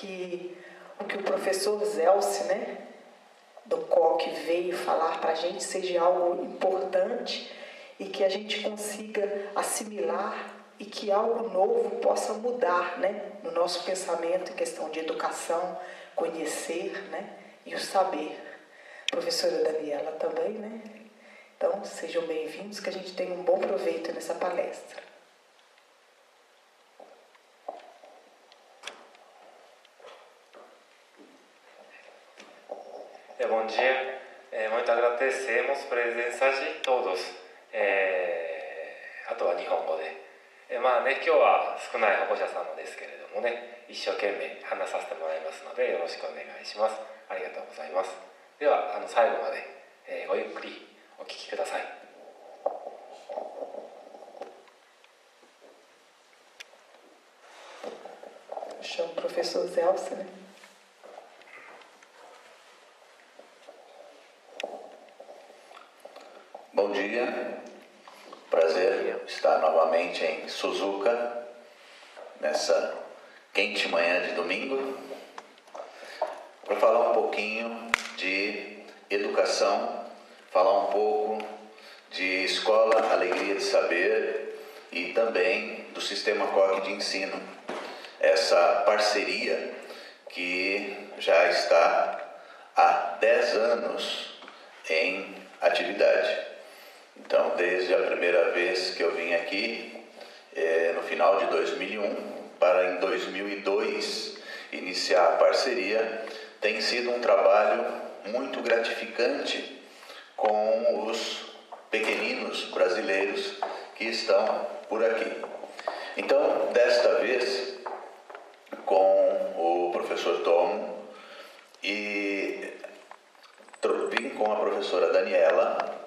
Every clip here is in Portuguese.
que o que o professor Zelce, né, do COC veio falar para a gente seja algo importante e que a gente consiga assimilar e que algo novo possa mudar, né, no nosso pensamento em questão de educação, conhecer, né, e o saber. Professora Daniela também, né? Então, sejam bem-vindos, que a gente tenha um bom proveito nessa palestra. Bom dia, muito agradecemos a presença de todos. あとは日本語で。今日は少ない保護者様ですけれどもね、一生懸命話させてもらいますのでよろしくお願いします。ありがとうございます。では最後まで、ごゆっくりお聞きください。Chamo o professor Zelce, né? Bom dia, prazer estar novamente em Suzuka, nessa quente manhã de domingo, para falar um pouquinho de educação, falar um pouco de Escola Alegria de Saber e também do Sistema COC de Ensino, essa parceria que já está há 10 anos em atividade. Então, desde a primeira vez que eu vim aqui, no final de 2001, para em 2002 iniciar a parceria, tem sido um trabalho muito gratificante com os pequeninos brasileiros que estão por aqui. Então, desta vez, com o professor Tom e vim com a professora Daniela,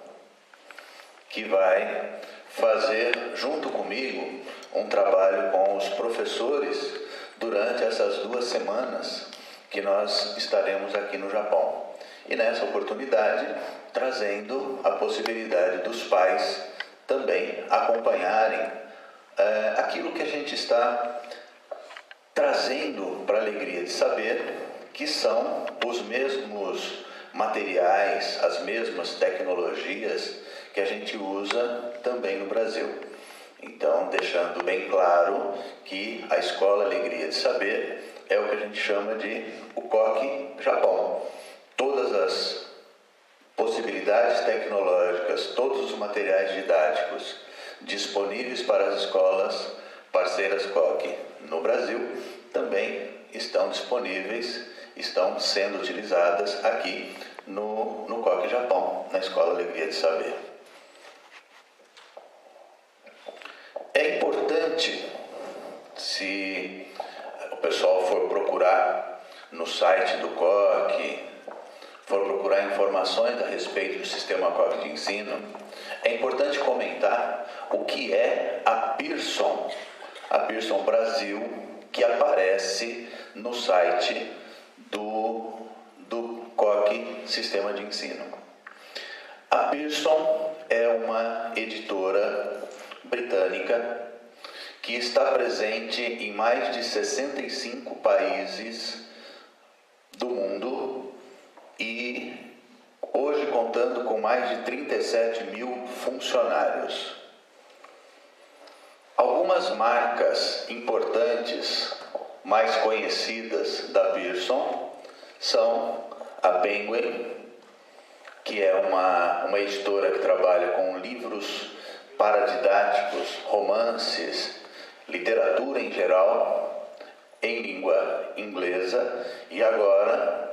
que vai fazer junto comigo um trabalho com os professores durante essas 2 semanas que nós estaremos aqui no Japão. E nessa oportunidade, trazendo a possibilidade dos pais também acompanharem aquilo que a gente está trazendo para a alegria de saber, que são os mesmos materiais, as mesmas tecnologias que a gente usa também no Brasil. Então, deixando bem claro que a Escola Alegria de Saber é o que a gente chama de o COC Japão. Todas as possibilidades tecnológicas, todos os materiais didáticos disponíveis para as escolas parceiras COC no Brasil também estão disponíveis, estão sendo utilizadas aqui no COC Japão, na Escola Alegria de Saber. É importante, se o pessoal for procurar no site do COC, for procurar informações a respeito do Sistema COC de Ensino, é importante comentar o que é a Pearson Brasil, que aparece no site do COC Sistema de Ensino. A Pearson é uma editora britânica que está presente em mais de 65 países do mundo e hoje contando com mais de 37 mil funcionários. Algumas marcas importantes, mais conhecidas da Pearson, são a Penguin, que é uma editora que trabalha com livros paradidáticos, romances, literatura em geral, em língua inglesa, e agora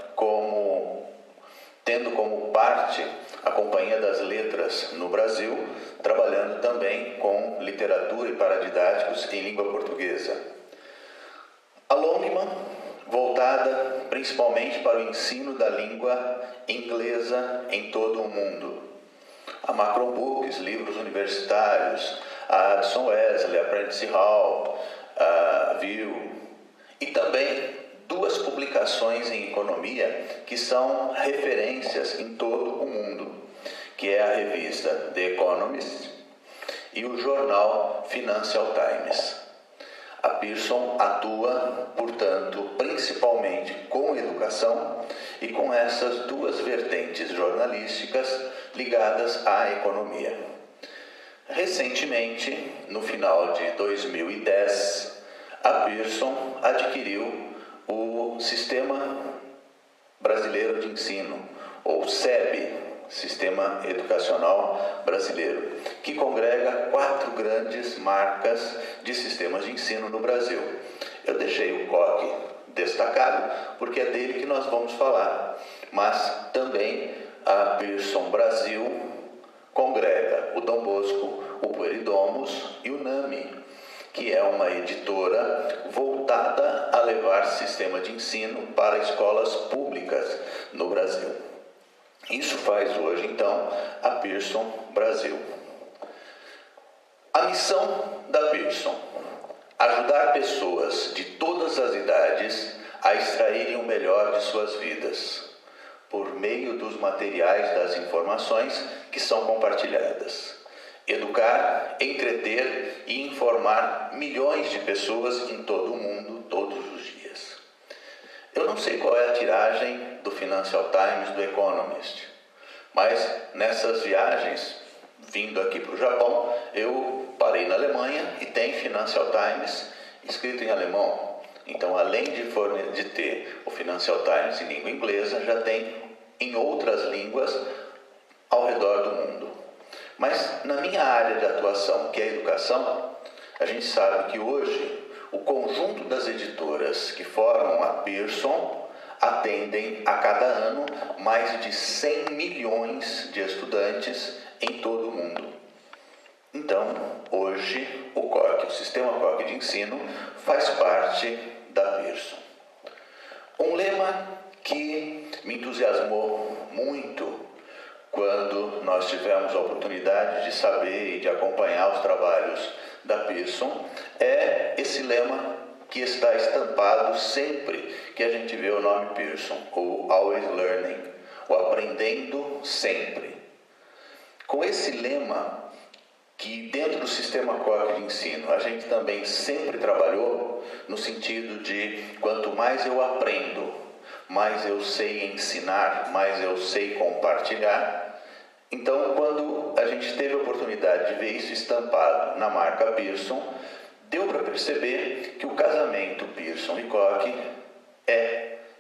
tendo como parte a Companhia das Letras no Brasil, trabalhando também com literatura e paradidáticos em língua portuguesa. A Longman, voltada principalmente para o ensino da língua inglesa em todo o mundo. A Macron Books, livros universitários, a Addison Wesley, a Prentice Hall, a View, e também 2 publicações em economia que são referências em todo o mundo, que é a revista The Economist e o jornal Financial Times. A Pearson atua, portanto, principalmente educação e com essas duas vertentes jornalísticas ligadas à economia. Recentemente, no final de 2010, a Pearson adquiriu o Sistema Brasileiro de Ensino, ou SEB, Sistema Educacional Brasileiro, que congrega 4 grandes marcas de sistemas de ensino no Brasil. Eu deixei o COC destacado porque é dele que nós vamos falar, mas também a Pearson Brasil congrega o Dom Bosco, o Pueridomus e o NAMI, que é uma editora voltada a levar sistema de ensino para escolas públicas no Brasil. Isso faz hoje, então, a Pearson Brasil. A missão da Pearson: ajudar pessoas de todas as idades a extraírem o melhor de suas vidas, por meio dos materiais das informações que são compartilhadas. Educar, entreter e informar milhões de pessoas em todo o mundo, todos os dias. Eu não sei qual é a tiragem do Financial Times, do Economist, mas nessas viagens, vindo aqui para o Japão, eu parei na Alemanha e tem Financial Times escrito em alemão. Então, além de ter o Financial Times em língua inglesa, já tem em outras línguas ao redor do mundo. Mas na minha área de atuação, que é a educação, a gente sabe que hoje o conjunto das editoras que formam a Pearson atendem a cada ano mais de 100 milhões de estudantes em todo o mundo. Então, hoje, o COC, o Sistema COC de Ensino, faz parte da Pearson. Um lema que me entusiasmou muito quando nós tivemos a oportunidade de saber e de acompanhar os trabalhos da Pearson é esse lema que está estampado sempre que a gente vê o nome Pearson, o Always Learning, o aprendendo sempre. Com esse lema, que dentro do Sistema COC de Ensino a gente também sempre trabalhou no sentido de quanto mais eu aprendo, mais eu sei ensinar, mais eu sei compartilhar. Então, quando a gente teve a oportunidade de ver isso estampado na marca Pearson, deu para perceber que o casamento Pearson e COC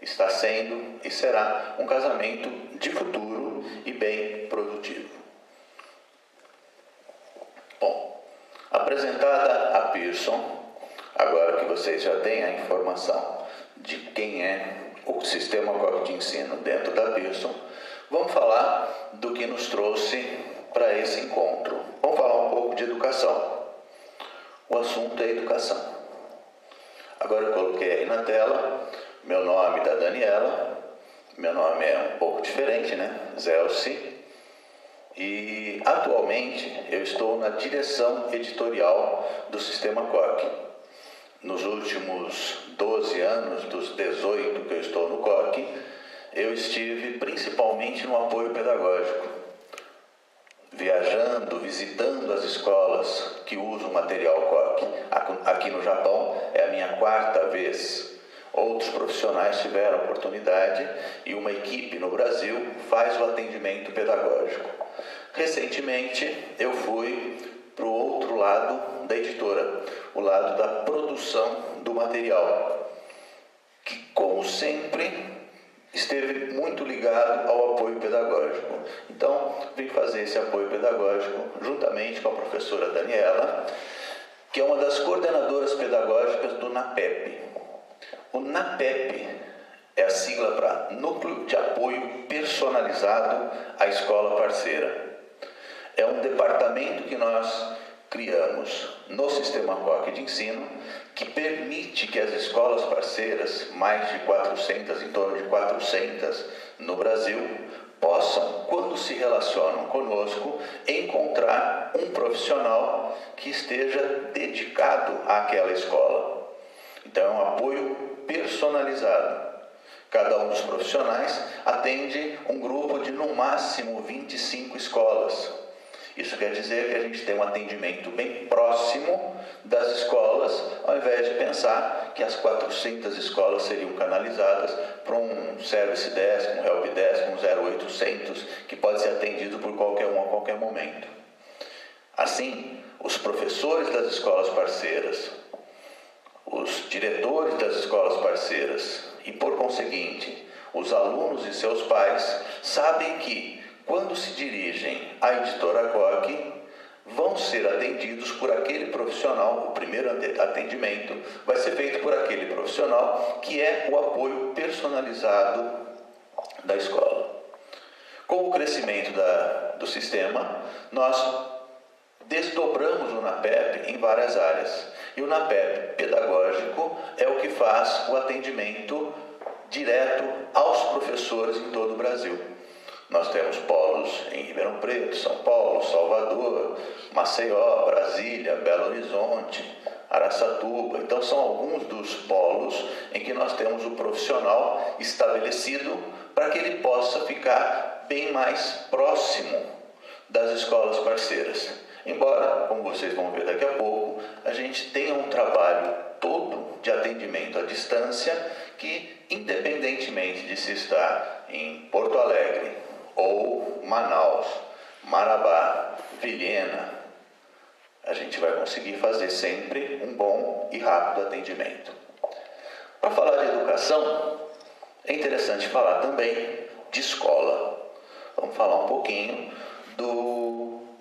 está sendo e será um casamento de futuro e bem produtivo. Bom, apresentada a Pearson, agora que vocês já têm a informação de quem é o Sistema COC de Ensino dentro da Pearson, vamos falar do que nos trouxe para esse encontro. Vamos falar um pouco de educação. O assunto é educação. Agora eu coloquei aí na tela meu nome da Daniela. Meu nome é um pouco diferente, né? Zelci. E atualmente eu estou na direção editorial do Sistema COC. Nos últimos 12 anos, dos 18 que eu estou no COC, eu estive principalmente no apoio pedagógico, viajando, visitando as escolas que usam material COC. Aqui no Japão é a minha 4ª vez. Outros profissionais tiveram a oportunidade e uma equipe no Brasil faz o atendimento pedagógico. Recentemente eu fui para o outro lado da editora, o lado da produção do material, que, como sempre, esteve muito ligado ao apoio pedagógico. Então, vim fazer esse apoio pedagógico juntamente com a professora Daniela, que é uma das coordenadoras pedagógicas do NAPEP. O NAPEP é a sigla para Núcleo de Apoio Personalizado à Escola Parceira. É um departamento que nós criamos no Sistema COC de Ensino, que permite que as escolas parceiras, mais de 400, em torno de 400 no Brasil, possam, quando se relacionam conosco, encontrar um profissional que esteja dedicado àquela escola. Então, é um apoio personalizado. Cada um dos profissionais atende um grupo de, no máximo, 25 escolas. Isso quer dizer que a gente tem um atendimento bem próximo das escolas, ao invés de pensar que as 400 escolas seriam canalizadas para um Service Desk, um Help Desk, um 0800, que pode ser atendido por qualquer um a qualquer momento. Assim, os professores das escolas parceiras, os diretores das escolas parceiras e, por conseguinte, os alunos e seus pais sabem que, quando se dirigem à editora Coque, vão ser atendidos por aquele profissional. O primeiro atendimento vai ser feito por aquele profissional que é o apoio personalizado da escola. Com o crescimento do sistema, nós desdobramos o NAPEP em várias áreas. E o NAPEP pedagógico é o que faz o atendimento direto aos professores em todo o Brasil. Nós temos polos em Ribeirão Preto, São Paulo, Salvador, Maceió, Brasília, Belo Horizonte, Araçatuba. Então são alguns dos polos em que nós temos o profissional estabelecido para que ele possa ficar bem mais próximo das escolas parceiras. Embora, como vocês vão ver daqui a pouco, a gente tenha um trabalho todo de atendimento à distância que, independentemente de se estar em Porto Alegre ou Manaus, Marabá, Vilhena, a gente vai conseguir fazer sempre um bom e rápido atendimento. Para falar de educação, é interessante falar também de escola. Vamos falar um pouquinho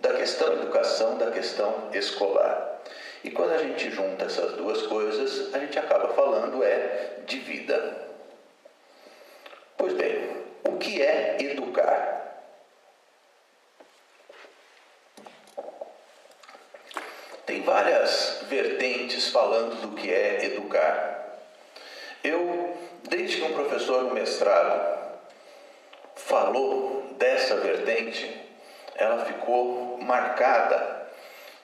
da questão educação, da questão escolar. E quando a gente junta essas duas coisas, a gente acaba falando de vida. Pois bem, o que é educar? Tem várias vertentes falando do que é educar. Desde que um professor no mestrado falou dessa vertente, ela ficou marcada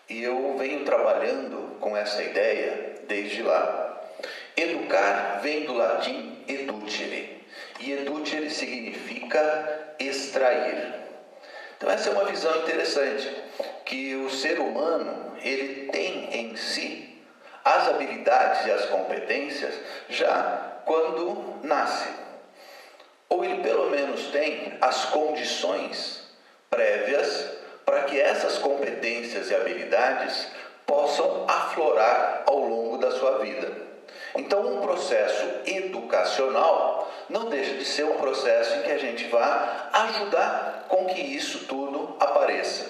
e eu venho trabalhando com essa ideia desde lá. Educar vem do latim educere, e educere significa extrair. Então essa é uma visão interessante, que o ser humano ele tem em si as habilidades e as competências já quando nasce. Ou ele pelo menos tem as condições prévias para que essas competências e habilidades possam aflorar ao longo da sua vida. Então, um processo educacional não deixa de ser um processo em que a gente vai ajudar com que isso tudo apareça.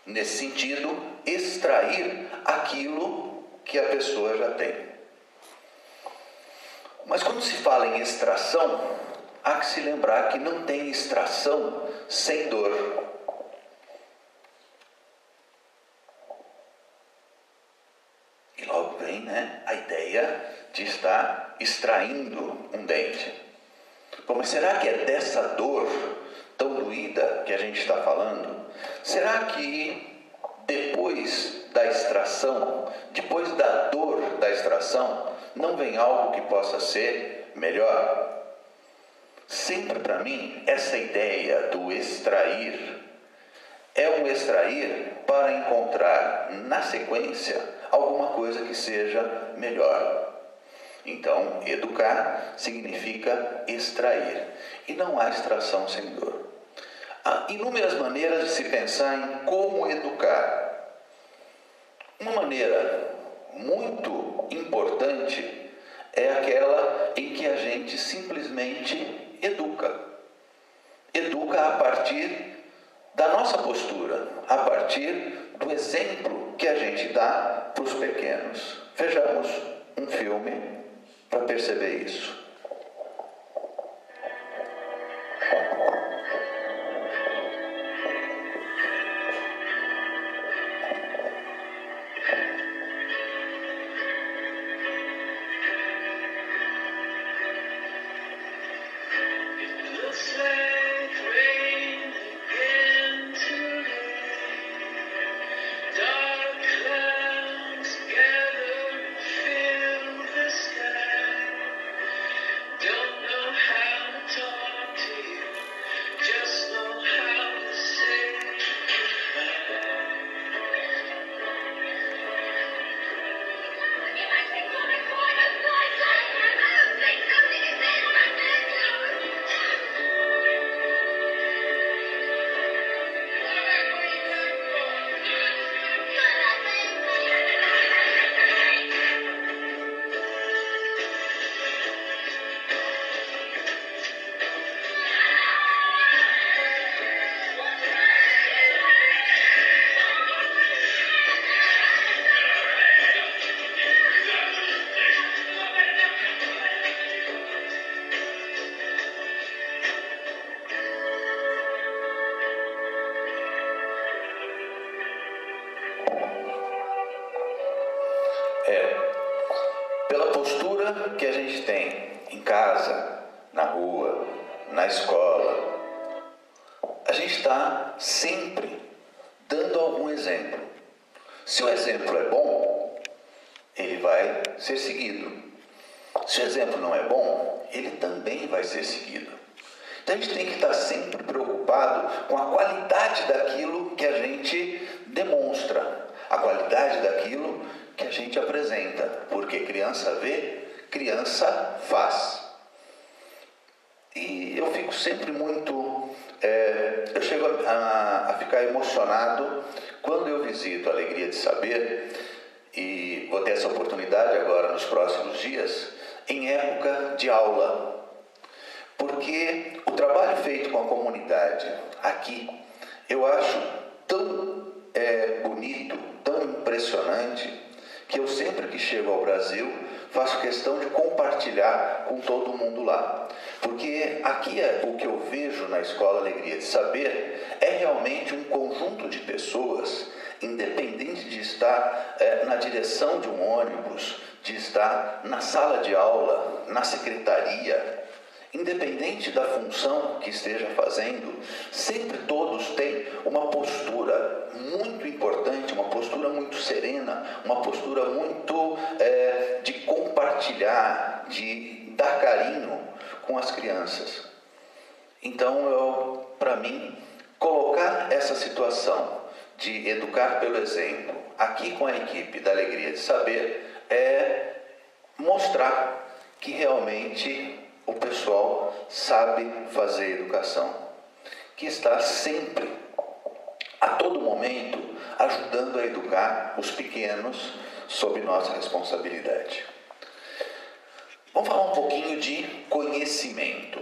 Nesse sentido, extrair aquilo que a pessoa já tem. Mas quando se fala em extração, há que se lembrar que não tem extração sem dor. E logo vem, a ideia de estar extraindo um dente. Bom, mas será que é dessa dor tão doída que a gente está falando? Será que depois da extração, depois da dor da extração, não vem algo que possa ser melhor? Sempre para mim, essa ideia do extrair é um extrair para encontrar na sequência alguma coisa que seja melhor. Então, educar significa extrair. E não há extração sem dor. Há inúmeras maneiras de se pensar em como educar. Uma maneira muito importante é aquela em que a gente simplesmente educa. Educa a partir da nossa postura, a partir do exemplo que a gente dá para os pequenos. Vejamos um filme para perceber isso. postura que a gente tem em casa, na rua, na escola, a gente está sempre dando algum exemplo. Se o exemplo é bom, ele vai ser seguido. Se o exemplo não é bom, ele também vai ser seguido. Então a gente tem que estar sempre preocupado com a qualidade daquilo que a gente demonstra, a qualidade daquilo que a gente apresenta, porque criança vê, criança faz. E eu fico sempre eu chego a ficar emocionado quando eu visito a Alegria de Saber, e vou ter essa oportunidade agora nos próximos dias, em época de aula. Porque o trabalho feito com a comunidade aqui, eu acho tão bonito, tão impressionante, que eu sempre que chego ao Brasil, faço questão de compartilhar com todo mundo lá. Porque aqui o que eu vejo na Escola Alegria de Saber é realmente um conjunto de pessoas, independente de estar na direção de um ônibus, de estar na sala de aula, na secretaria, independente da função que esteja fazendo, sempre todos têm uma postura muito importante, uma postura muito serena, uma postura muito de compartilhar, de dar carinho com as crianças. Então, para mim, colocar essa situação de educar pelo exemplo aqui com a equipe da Alegria de Saber é mostrar que realmente o pessoal sabe fazer educação, que está sempre, a todo momento, ajudando a educar os pequenos sob nossa responsabilidade. Vamos falar um pouquinho de conhecimento.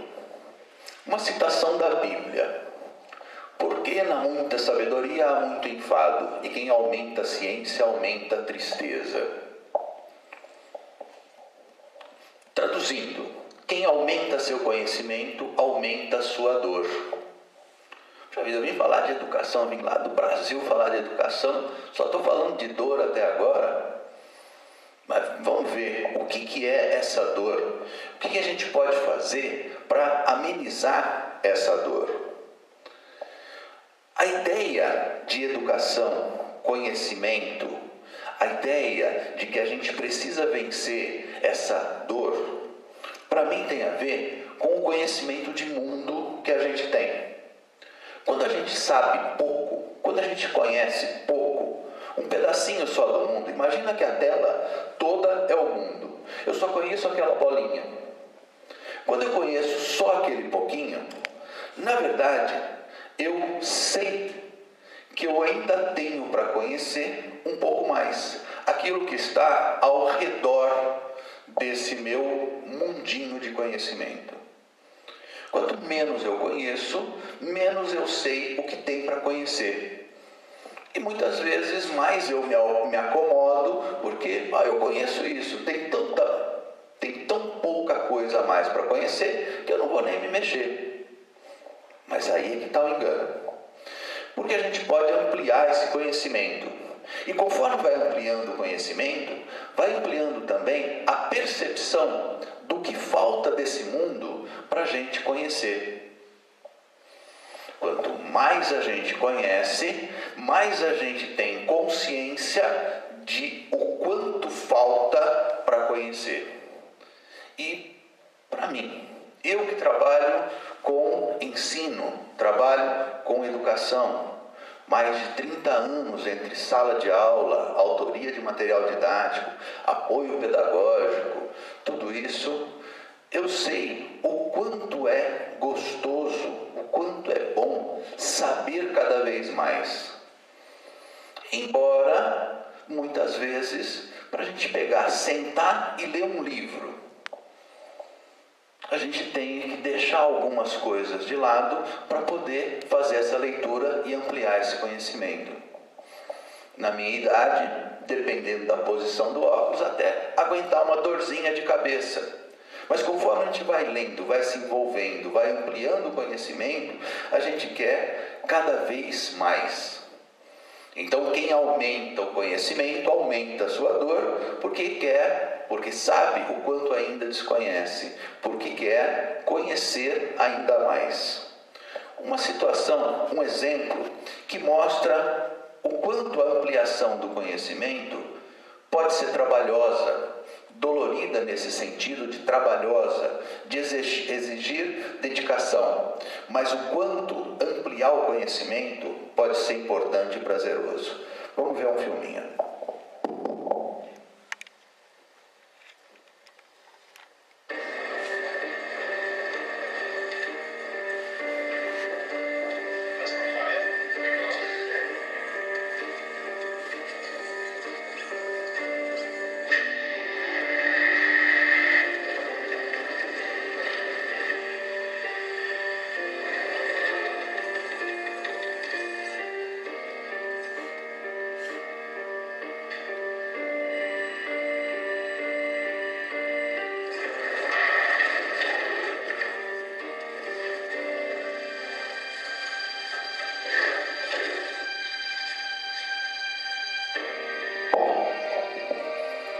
Uma citação da Bíblia. Porque na muita sabedoria há muito enfado, e quem aumenta a ciência aumenta a tristeza. Traduzindo, quem aumenta seu conhecimento, aumenta a sua dor. Puxa vida, eu vim falar de educação, vim lá do Brasil falar de educação, só estou falando de dor até agora. Mas vamos ver o que é essa dor, o que a gente pode fazer para amenizar essa dor. A ideia de educação, conhecimento, a ideia de que a gente precisa vencer essa dor, para mim tem a ver com o conhecimento de mundo que a gente tem. Quando a gente sabe pouco, quando a gente conhece pouco, um pedacinho só do mundo, imagina que a tela toda é o mundo. Eu só conheço aquela bolinha. Quando eu conheço só aquele pouquinho, na verdade, eu sei que eu ainda tenho para conhecer um pouco mais aquilo que está ao redor desse meu mundinho de conhecimento. Quanto menos eu conheço, menos eu sei o que tem para conhecer. E muitas vezes mais eu me acomodo, porque eu conheço isso, tem tão pouca coisa a mais para conhecer, que eu não vou nem me mexer. Mas aí é que está o engano. Porque a gente pode ampliar esse conhecimento. E conforme vai ampliando o conhecimento, vai ampliando também a percepção do que falta desse mundo para a gente conhecer. Quanto mais a gente conhece, mais a gente tem consciência de o quanto falta para conhecer. E, para mim, eu que trabalho com ensino, trabalho com educação, mais de 30 anos entre sala de aula, autoria de material didático, apoio pedagógico, tudo isso, eu sei o quanto é gostoso, o quanto é bom saber cada vez mais. Embora, muitas vezes, para a gente pegar, sentar e ler um livro, a gente tem que deixar algumas coisas de lado para poder fazer essa leitura e ampliar esse conhecimento. Na minha idade, dependendo da posição do óculos, até aguentar uma dorzinha de cabeça. Mas conforme a gente vai lendo, vai se envolvendo, vai ampliando o conhecimento, a gente quer cada vez mais. Então quem aumenta o conhecimento, aumenta a sua dor, porque quer porque sabe o quanto ainda desconhece, porque quer conhecer ainda mais. Uma situação, um exemplo que mostra o quanto a ampliação do conhecimento pode ser trabalhosa, dolorida nesse sentido de trabalhosa, de exigir dedicação, mas o quanto ampliar o conhecimento pode ser importante e prazeroso. Vamos ver um filminho.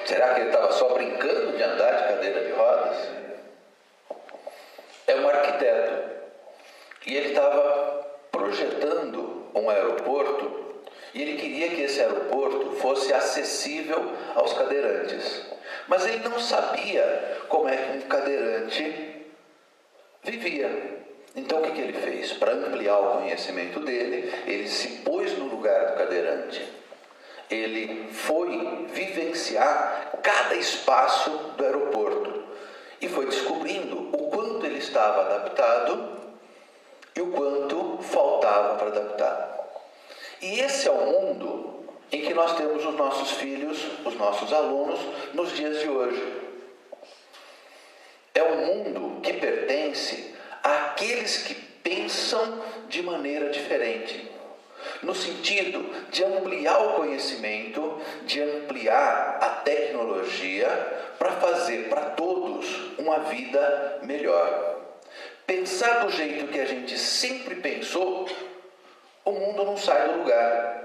Será que ele estava só brincando de andar de cadeira de rodas? É um arquiteto e ele estava projetando um aeroporto e ele queria que esse aeroporto fosse acessível aos cadeirantes. Mas ele não sabia como é que um cadeirante vivia. Então o que ele fez? Para ampliar o conhecimento dele, ele se pôs no lugar do cadeirante. Ele foi vivenciar cada espaço do aeroporto e foi descobrindo o quanto ele estava adaptado e o quanto faltava para adaptar. E esse é o mundo em que nós temos os nossos filhos, os nossos alunos, nos dias de hoje. É um mundo que pertence àqueles que pensam de maneira diferente, no sentido de ampliar o conhecimento, de ampliar a tecnologia para fazer para todos uma vida melhor. Pensar do jeito que a gente sempre pensou, o mundo não sai do lugar.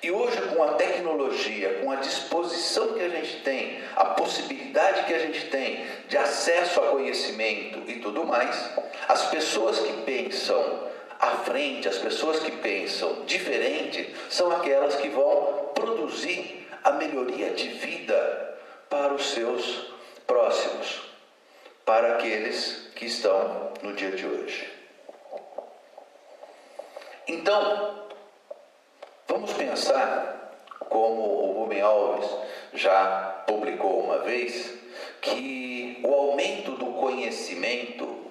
E hoje, com a tecnologia, com a disposição que a gente tem, a possibilidade que a gente tem de acesso a conhecimento e tudo mais, as pessoas que pensam à frente, as pessoas que pensam diferente, são aquelas que vão produzir a melhoria de vida para os seus próximos, para aqueles que estão no dia de hoje. Então, vamos pensar, como o Rubem Alves já publicou uma vez, que o aumento do conhecimento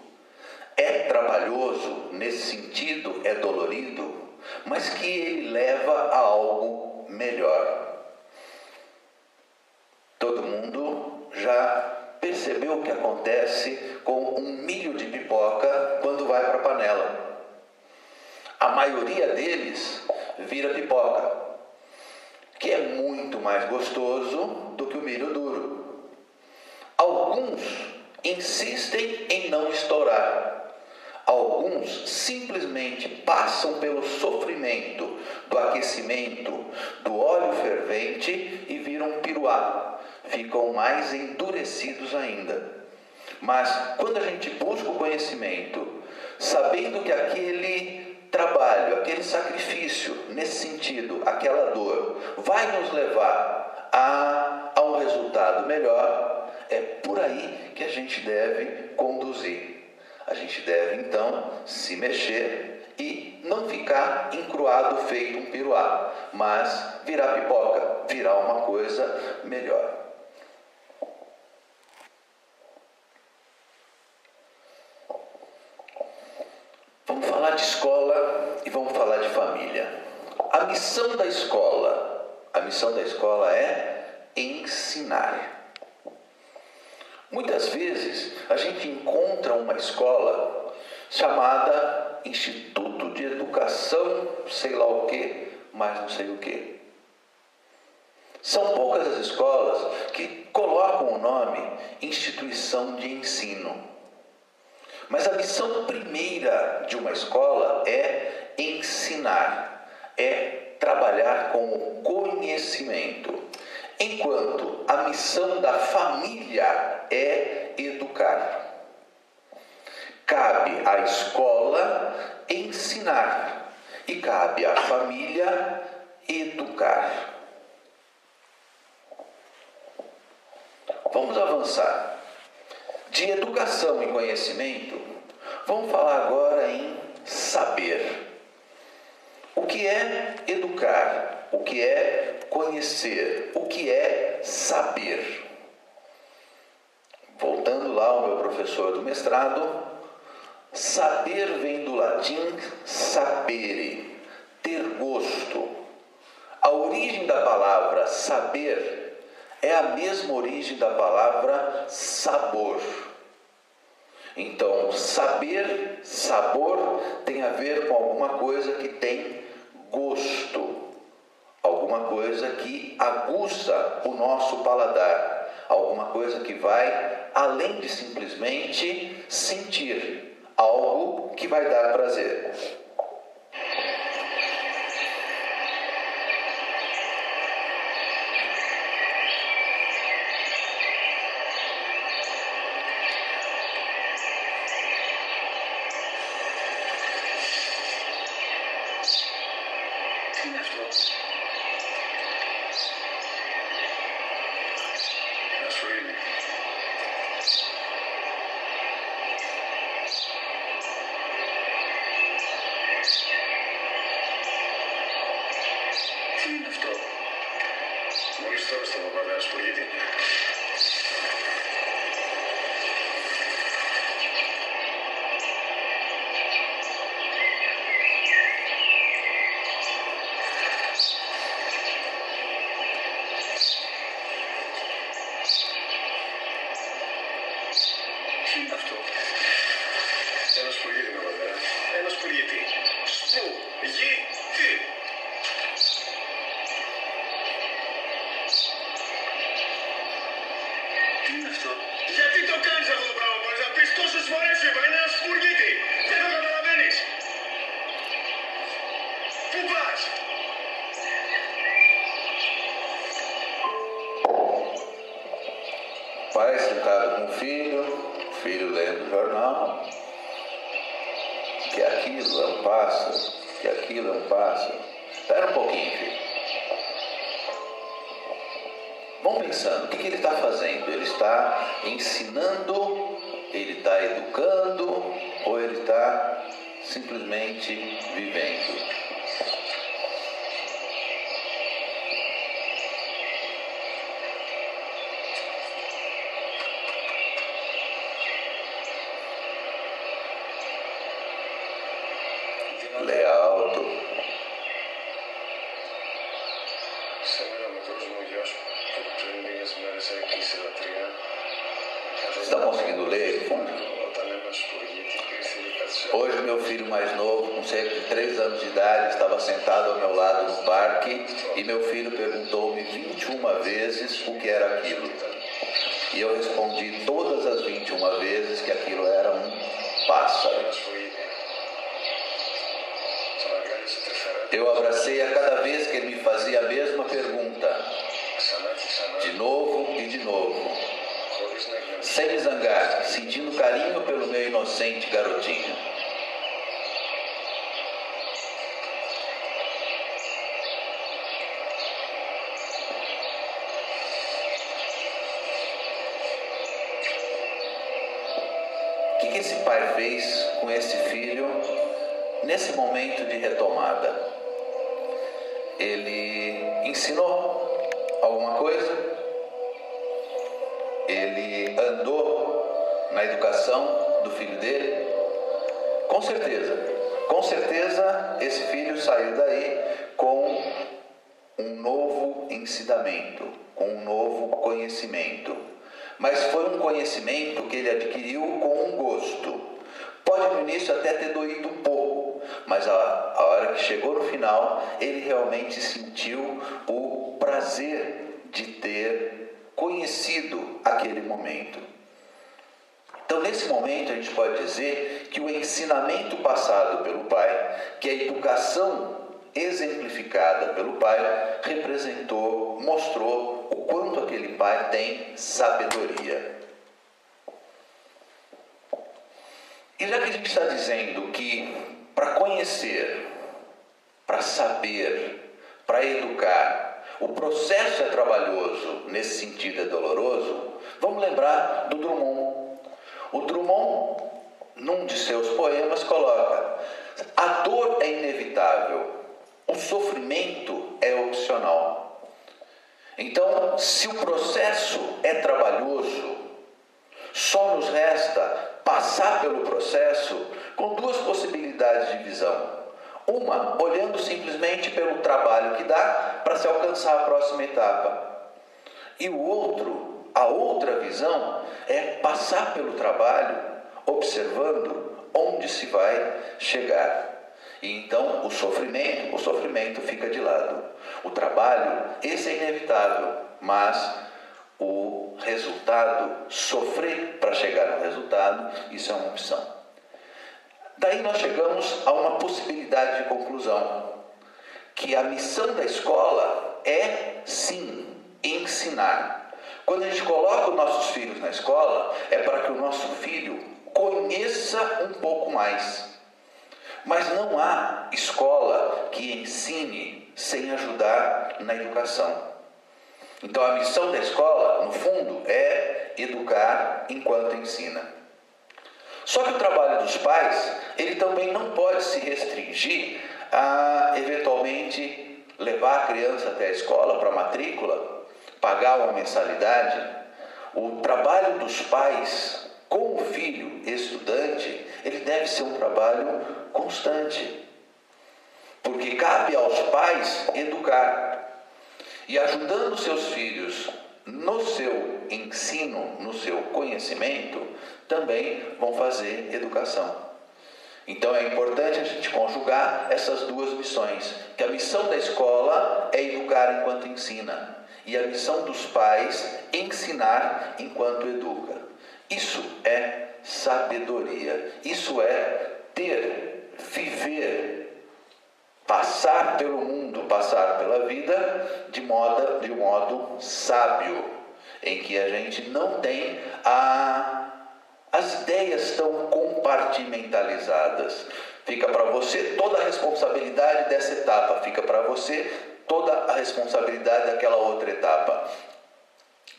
é trabalhoso, nesse sentido é dolorido, mas que ele leva a algo melhor. Todo mundo já percebeu o que acontece com um milho de pipoca quando vai para a panela. A maioria deles vira pipoca, que é muito mais gostoso do que o milho duro. Alguns insistem em não estourar. Alguns simplesmente passam pelo sofrimento do aquecimento do óleo fervente e viram piruá, ficam mais endurecidos ainda. Mas quando a gente busca o conhecimento, sabendo que aquele trabalho, aquele sacrifício, nesse sentido, aquela dor, vai nos levar a um resultado melhor, é por aí que a gente deve conduzir. A gente deve, então, se mexer e não ficar encruado feito um piruá, mas virar pipoca, virar uma coisa melhor. Vamos falar de escola e vamos falar de família. A missão da escola é ensinar. Muitas vezes a gente encontra uma escola chamada Instituto de Educação, sei lá o que, mas não sei o que. São poucas as escolas que colocam o nome Instituição de Ensino. Mas a missão primeira de uma escola é ensinar, é trabalhar com o conhecimento, enquanto a missão da família é educar. Cabe à escola ensinar e cabe à família educar. Vamos avançar. De educação e conhecimento, vamos falar agora em saber. O que é educar? O que é conhecer? O que é saber? Voltando lá ao meu professor do mestrado, saber vem do latim sapere, ter gosto. A origem da palavra saber é a mesma origem da palavra sabor. Então, saber, sabor, tem a ver com alguma coisa que tem gosto, alguma coisa que aguça o nosso paladar, alguma coisa que vai além de simplesmente sentir, algo que vai dar prazer. Pai sentado com o filho lendo o jornal, que aquilo é um pássaro, que aquilo é um pássaro. Espera um pouquinho, filho. Vão pensando, o que ele está fazendo? Ele está ensinando, ele está educando, ou ele está simplesmente vivendo? Lê alto. Estão conseguindo ler? Hoje meu filho mais novo, com cerca de 3 anos de idade, estava sentado ao meu lado no parque e meu filho perguntou-me 21 vezes o que era aquilo. E eu respondi todas as 21 vezes que aquilo era um pássaro. Eu abracei a cada vez que ele me fazia a mesma pergunta, de novo e de novo, sem me zangar, sentindo carinho pelo meu inocente garotinho. O que esse pai fez com esse filho nesse momento de retomada? Ele ensinou alguma coisa? Ele andou na educação do filho dele? Com certeza esse filho saiu daí com um novo ensinamento, com um novo conhecimento. Mas foi um conhecimento que ele adquiriu com um gosto. Pode no início até ter doído um pouco, mas a hora que chegou no final, ele realmente sentiu o prazer de ter conhecido aquele momento. Então, nesse momento, a gente pode dizer que o ensinamento passado pelo pai, que a educação exemplificada pelo pai, representou, mostrou o quanto aquele pai tem sabedoria. E já que a gente está dizendo que para conhecer, para saber, para educar, o processo é trabalhoso, nesse sentido é doloroso, vamos lembrar do Drummond. O Drummond, num de seus poemas, coloca: a dor é inevitável, o sofrimento é opcional. Então, se o processo é trabalhoso, só nos resta passar pelo processo com duas possibilidades de visão. Uma, olhando simplesmente pelo trabalho que dá para se alcançar a próxima etapa. E o outro, a outra visão, é passar pelo trabalho observando onde se vai chegar. E então o sofrimento fica de lado. O trabalho, esse é inevitável, mas o resultado, sofrer para chegar no resultado, isso é uma opção. Daí nós chegamos a uma possibilidade de conclusão, que a missão da escola é, sim, ensinar. Quando a gente coloca os nossos filhos na escola, é para que o nosso filho conheça um pouco mais. Mas não há escola que ensine sem ajudar na educação. Então a missão da escola, no fundo, é educar enquanto ensina. Só que o trabalho dos pais, ele também não pode se restringir a, eventualmente, levar a criança até a escola para matrícula, pagar uma mensalidade. O trabalho dos pais com o filho estudante, ele deve ser um trabalho constante. Porque cabe aos pais educar. E ajudando seus filhos no seu ensino, no seu conhecimento, também vão fazer educação. Então é importante a gente conjugar essas duas missões, que a missão da escola é educar enquanto ensina, e a missão dos pais ensinar enquanto educa. Isso é sabedoria, isso é viver, passar pelo mundo, passar pela vida de modo sábio, em que a gente não tem as ideias tão compartimentalizadas. Fica para você toda a responsabilidade dessa etapa, fica para você toda a responsabilidade daquela outra etapa.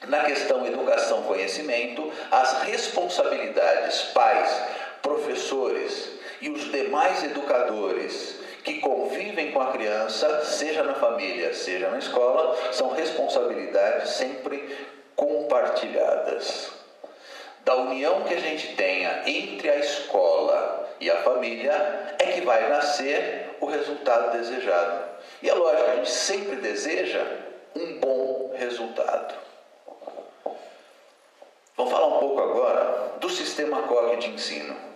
Na questão educação, conhecimento, as responsabilidades, pais, professores e os demais educadores que convivem com a criança, seja na família, seja na escola, são responsabilidades sempre compartilhadas. Da união que a gente tenha entre a escola e a família é que vai nascer o resultado desejado. E é lógico, a gente sempre deseja um bom resultado. Vamos falar um pouco agora do sistema COG de ensino.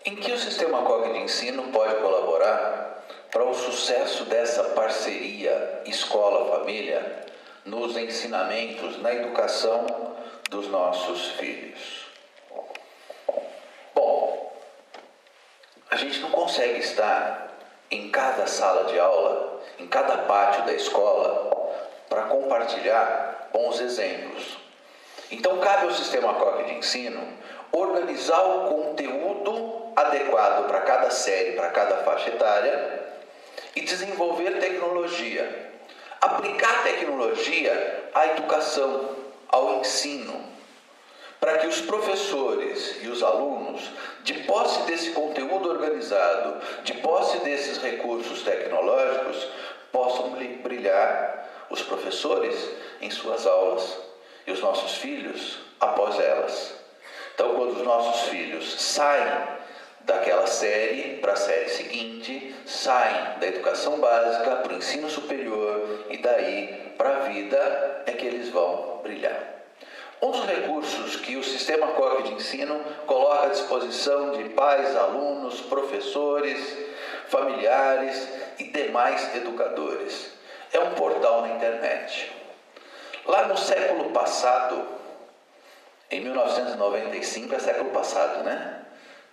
Em que o Sistema COC de ensino pode colaborar para o sucesso dessa parceria escola-família nos ensinamentos, na educação dos nossos filhos? Bom, a gente não consegue estar em cada sala de aula, em cada pátio da escola, para compartilhar bons exemplos. Então, cabe ao Sistema COC de ensino organizar o conteúdo adequado para cada série, para cada faixa etária e desenvolver tecnologia. Aplicar tecnologia à educação, ao ensino, para que os professores e os alunos, de posse desse conteúdo organizado, de posse desses recursos tecnológicos, possam brilhar, os professores em suas aulas e os nossos filhos após elas. Então, quando os nossos filhos saem daquela série para a série seguinte, saem da educação básica para o ensino superior e daí para a vida, é que eles vão brilhar. Um dos recursos que o Sistema COC de ensino coloca à disposição de pais, alunos, professores, familiares e demais educadores é um portal na internet. Lá no século passado, em 1995, é século passado, né?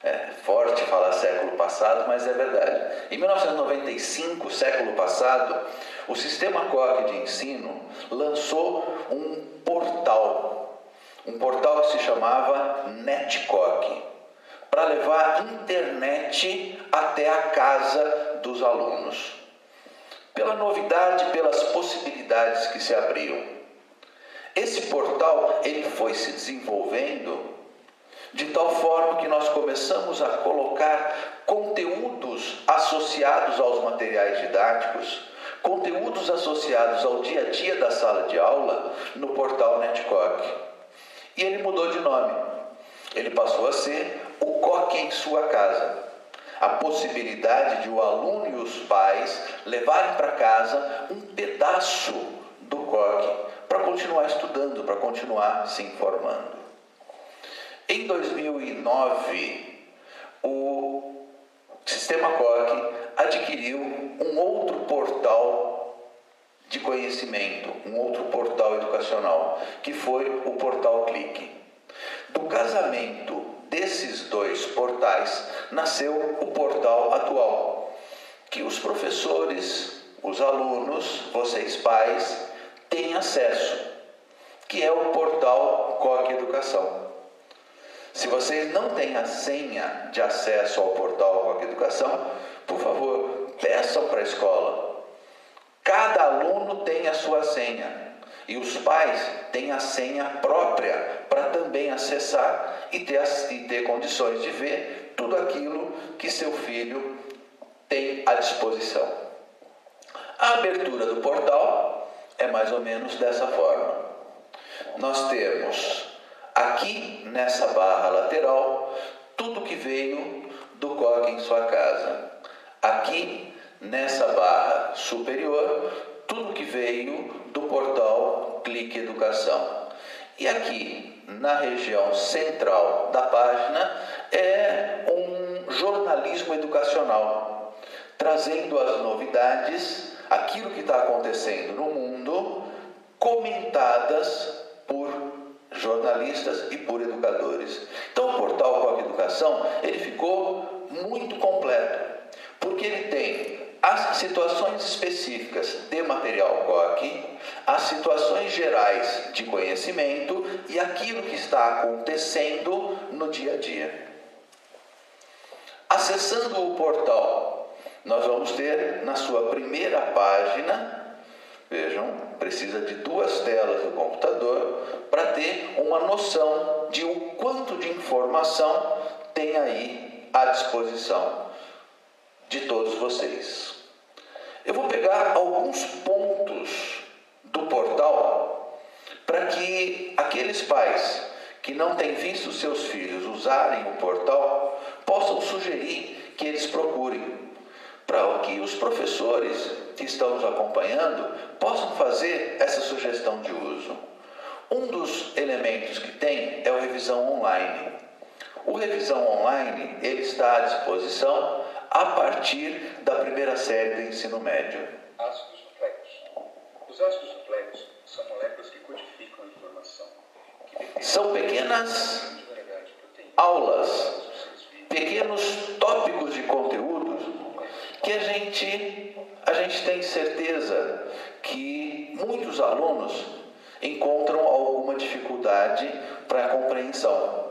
É forte falar século passado, mas é verdade. Em 1995, século passado, o Sistema COC de ensino lançou um portal que se chamava NetCoc, para levar a internet até a casa dos alunos. Pela novidade, pelas possibilidades que se abriam. Esse portal ele foi se desenvolvendo de tal forma que nós começamos a colocar conteúdos associados aos materiais didáticos, conteúdos associados ao dia a dia da sala de aula no portal NetCoc. E ele mudou de nome. Ele passou a ser o COC em sua casa. A possibilidade de o aluno e os pais levarem para casa um pedaço do COC para continuar estudando, para continuar se informando. Em 2009, o Sistema COC adquiriu um outro portal de conhecimento, um outro portal educacional, que foi o portal Clique. Do casamento desses dois portais, nasceu o portal atual, que os professores, os alunos, vocês pais, têm acesso, que é o portal COC Educação. Se vocês não têm a senha de acesso ao portal COC Educação, por favor, peçam para a escola. Cada aluno tem a sua senha e os pais têm a senha própria para também acessar e ter condições de ver tudo aquilo que seu filho tem à disposição. A abertura do portal é mais ou menos dessa forma. Nós temos aqui nessa barra lateral tudo que veio do COC em sua casa. Aqui nessa barra superior tudo que veio do portal Clique Educação. E aqui na região central da página é um jornalismo educacional, trazendo as novidades, aquilo que está acontecendo no mundo, comentadas por jornalistas e por educadores. Então o portal COC Educação ele ficou muito completo, porque ele tem as situações específicas de material COC, as situações gerais de conhecimento e aquilo que está acontecendo no dia a dia. Acessando o portal, nós vamos ter na sua primeira página, vejam, precisa de 2 telas do computador para ter uma noção de o quanto de informação tem aí à disposição de todos vocês. Eu vou pegar alguns pontos do portal para que aqueles pais que não têm visto seus filhos usarem o portal possam sugerir que eles procurem, para que os professores que estão nos acompanhando possam fazer essa sugestão de uso. Um dos elementos que tem é a revisão online. O Revisão Online ele está à disposição a partir da primeira série do ensino médio. Ácidos nucleicos. Os ácidos nucleicos são moléculas que codificam a informação. São pequenas aulas, pequenos tópicos de conteúdo que a gente tem certeza que muitos alunos encontram alguma dificuldade para a compreensão.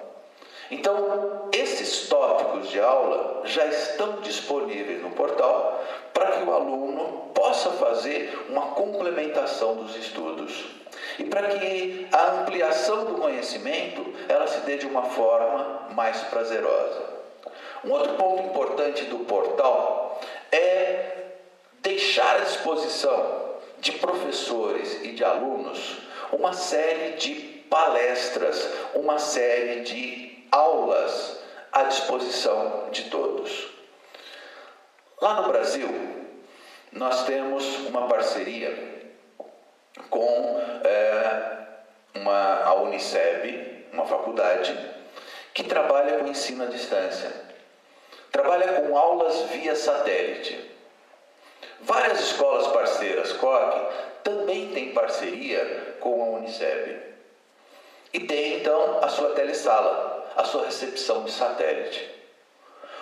Então, esses tópicos de aula já estão disponíveis no portal para que o aluno possa fazer uma complementação dos estudos e para que a ampliação do conhecimento ela se dê de uma forma mais prazerosa. Um outro ponto importante do portal é deixar à disposição de professores e de alunos uma série de palestras, uma série de aulas à disposição de todos. Lá no Brasil, nós temos uma parceria com a Uniceb, uma faculdade, que trabalha com ensino à distância. Trabalha com aulas via satélite. Várias escolas parceiras COC também têm parceria com a Uniceb. E tem, então, a sua telesala, a sua recepção de satélite.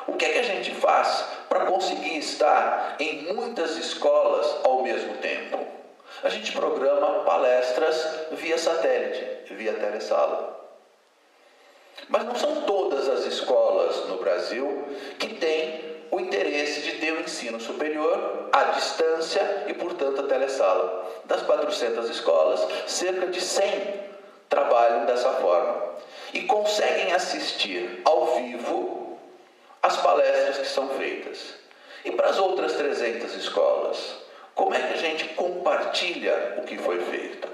O que é que a gente faz para conseguir estar em muitas escolas ao mesmo tempo? A gente programa palestras via satélite, via telesala. Mas não são todas as escolas no Brasil que têm o interesse de ter o ensino superior à distância e, portanto, a telesala. Das 400 escolas, cerca de 100 trabalham dessa forma e conseguem assistir ao vivo as palestras que são feitas. E para as outras 300 escolas, como é que a gente compartilha o que foi feito?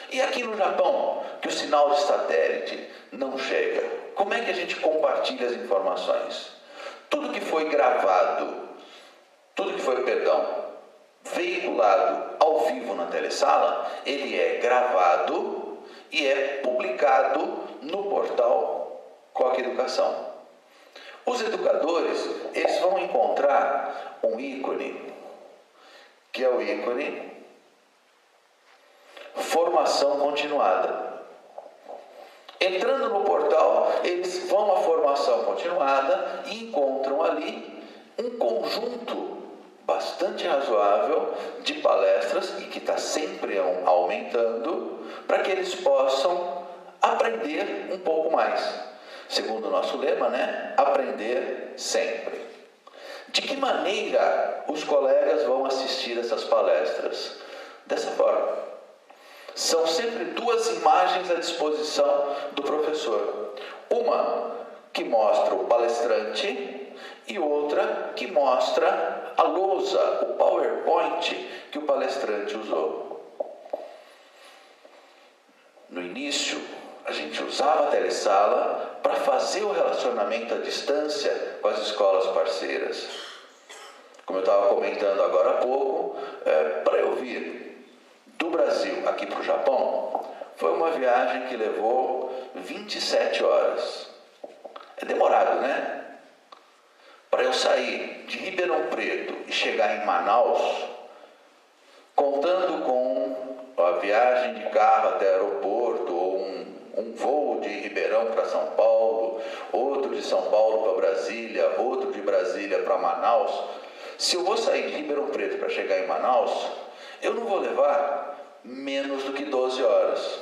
E aqui no Japão, que o sinal de satélite não chega, como é que a gente compartilha as informações? Tudo que foi gravado, veiculado ao vivo na telesala, ele é gravado e é publicado no portal COC Educação. Os educadores, eles vão encontrar um ícone, que é o ícone Formação Continuada. Entrando no portal, eles vão à Formação Continuada e encontram ali um conjunto bastante razoável de palestras e que está sempre aumentando para que eles possam aprender um pouco mais. Segundo o nosso lema, né? Aprender sempre. De que maneira os colegas vão assistir essas palestras? Dessa forma. São sempre duas imagens à disposição do professor. Uma que mostra o palestrante e outra que mostra a lousa, o PowerPoint que o palestrante usou. No início, a gente usava a telesala para fazer o relacionamento à distância com as escolas parceiras. Como eu estava comentando agora há pouco, para eu vir do Brasil aqui para o Japão, foi uma viagem que levou 27 horas. É demorado, né? Para eu sair de Ribeirão Preto e chegar em Manaus, contando com a viagem de carro até o aeroporto, ou um voo de Ribeirão para São Paulo, outro de São Paulo para Brasília, outro de Brasília para Manaus. Se eu vou sair de Ribeirão Preto para chegar em Manaus, eu não vou levar menos do que 12 horas.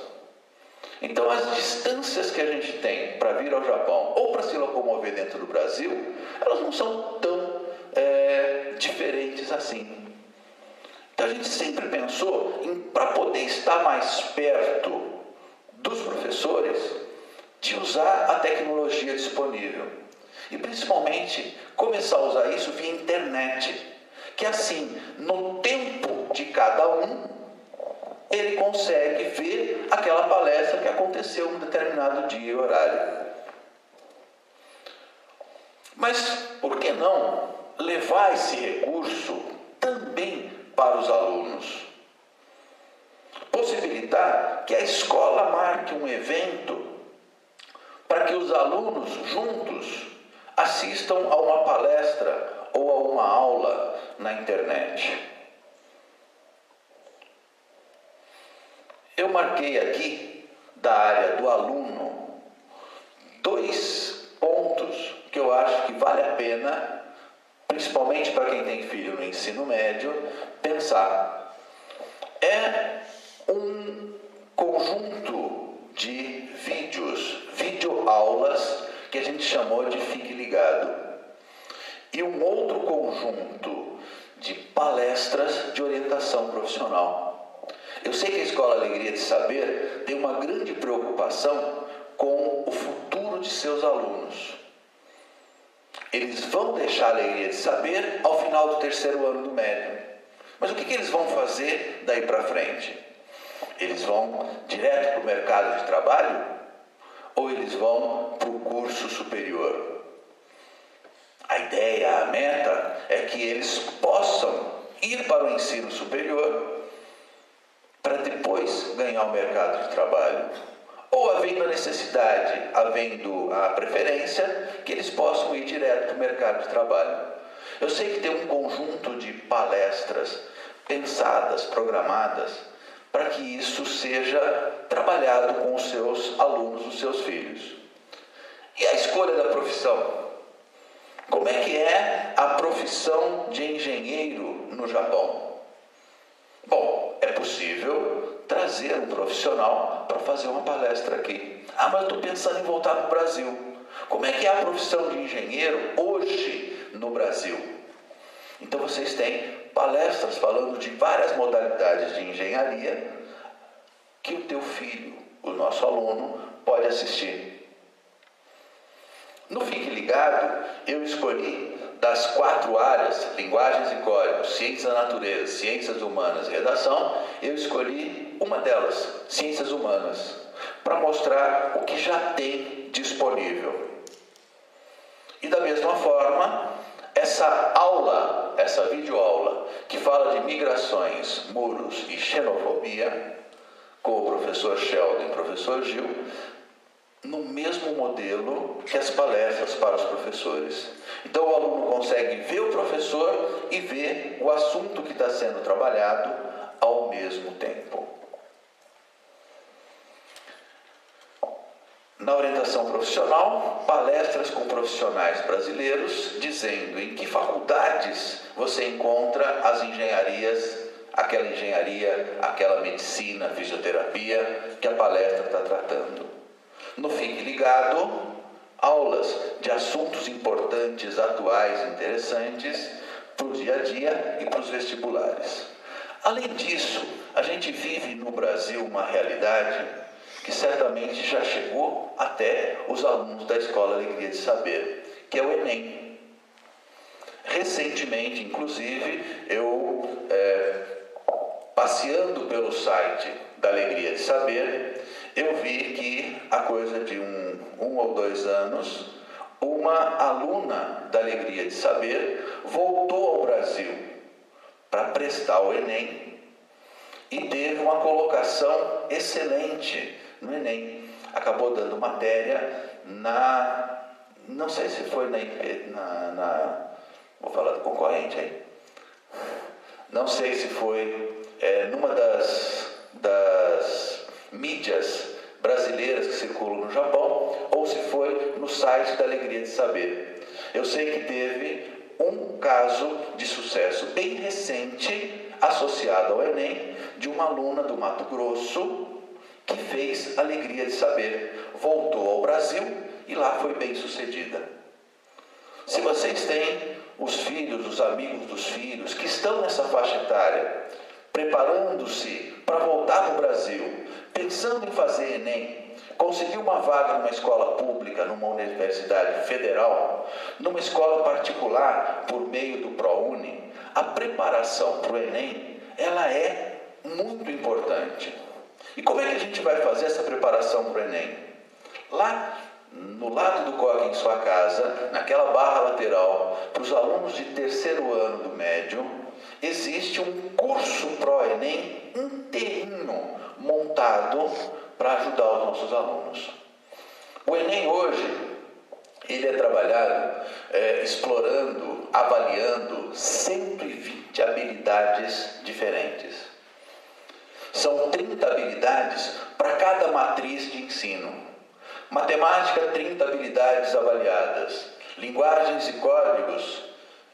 Então, as distâncias que a gente tem para vir ao Japão ou para se locomover dentro do Brasil, elas não são tão diferentes assim. Então, a gente sempre pensou em, para poder estar mais perto dos professores, de usar a tecnologia disponível. E, principalmente, começar a usar isso via internet. Que assim, no tempo de cada um, ele consegue ver aquela palestra que aconteceu em um determinado dia e horário. Mas por que não levar esse recurso também para os alunos? Possibilitar que a escola marque um evento para que os alunos juntos assistam a uma palestra ou a uma aula na internet. Eu marquei aqui, da área do aluno, 2 pontos que eu acho que vale a pena, principalmente para quem tem filho no ensino médio, pensar. É um conjunto de videoaulas, que a gente chamou de Fique Ligado. E um outro conjunto de palestras de orientação profissional. Eu sei que a Escola Alegria de Saber tem uma grande preocupação com o futuro de seus alunos. Eles vão deixar a Alegria de Saber ao final do 3º ano do médio. Mas o que eles vão fazer daí para frente? Eles vão direto para o mercado de trabalho? Ou eles vão para o curso superior? A ideia, a meta, é que eles possam ir para o ensino superior para depois ganhar o mercado de trabalho. Ou, havendo a necessidade, havendo a preferência, que eles possam ir direto para o mercado de trabalho. Eu sei que tem um conjunto de palestras pensadas, programadas, para que isso seja trabalhado com os seus alunos, os seus filhos. E a escolha da profissão? Como é que é a profissão de engenheiro no Japão? Bom, é possível trazer um profissional para fazer uma palestra aqui. Ah, mas eu estou pensando em voltar para o Brasil. Como é que é a profissão de engenheiro hoje no Brasil? Então vocês têm palestras falando de várias modalidades de engenharia que o teu filho, o nosso aluno, pode assistir. No Fique Ligado, eu escolhi das 4 áreas, linguagens e códigos, ciências da natureza, ciências humanas e redação, eu escolhi uma delas, ciências humanas, para mostrar o que já tem disponível. E da mesma forma, essa aula, essa videoaula, que fala de migrações, muros e xenofobia, com o professor Sheldon e o professor Gil, no mesmo modelo que as palestras para os professores. Então o aluno consegue ver o professor e ver o assunto que está sendo trabalhado ao mesmo tempo. Na orientação profissional, palestras com profissionais brasileiros dizendo em que faculdades você encontra as engenharias, aquela medicina, fisioterapia que a palestra está tratando. No Fique Ligado, aulas de assuntos importantes, atuais, interessantes para o dia a dia e para os vestibulares. Além disso, a gente vive no Brasil uma realidade que certamente já chegou até os alunos da Escola Alegria de Saber, que é o Enem. Recentemente, inclusive, eu, passeando pelo site da Alegria de Saber, eu vi que há coisa de um ou 2 anos, uma aluna da Alegria de Saber voltou ao Brasil para prestar o Enem e teve uma colocação excelente no Enem. Acabou dando matéria não sei se foi vou falar do concorrente aí, não sei se foi numa das mídias brasileiras que circulam no Japão, ou se foi no site da Alegria de Saber. Eu sei que teve um caso de sucesso bem recente, associado ao Enem, de uma aluna do Mato Grosso, que fez Alegria de Saber, voltou ao Brasil e lá foi bem sucedida. Se vocês têm os filhos, os amigos dos filhos, que estão nessa faixa etária, preparando-se para voltar para o Brasil, pensando em fazer Enem, conseguir uma vaga numa escola pública, numa universidade federal, numa escola particular por meio do ProUni, a preparação para o Enem, ela é muito importante. E como é que a gente vai fazer essa preparação para o Enem? Lá no lado do coque em sua casa, naquela barra lateral, para os alunos de 3º ano do médio, existe um curso Pro-Enem inteirinho montado para ajudar os nossos alunos. O Enem hoje, ele é trabalhado explorando, avaliando 120 habilidades diferentes. São 30 habilidades para cada matriz de ensino. Matemática, 30 habilidades avaliadas. Linguagens e códigos,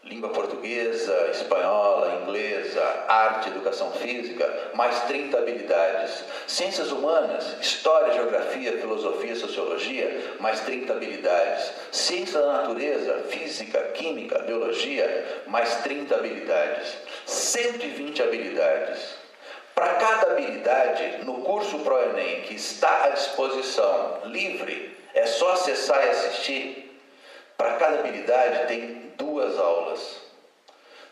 língua portuguesa, espanhola, inglesa, arte, educação física, mais 30 habilidades. Ciências humanas, história, geografia, filosofia, sociologia, mais 30 habilidades. Ciência da natureza, física, química, biologia, mais 30 habilidades. 120 habilidades. Para cada habilidade, no curso ProEnem, que está à disposição, livre, é só acessar e assistir, para cada habilidade tem 2 aulas.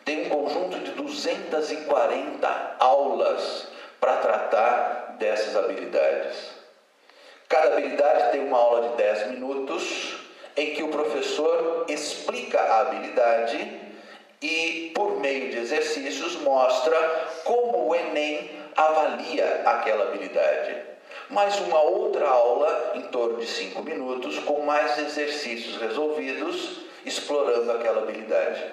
Tem um conjunto de 240 aulas para tratar dessas habilidades. Cada habilidade tem uma aula de 10 minutos, em que o professor explica a habilidade e, por meio de exercícios, mostra como o Enem avalia aquela habilidade. Mais uma outra aula, em torno de 5 minutos, com mais exercícios resolvidos, explorando aquela habilidade.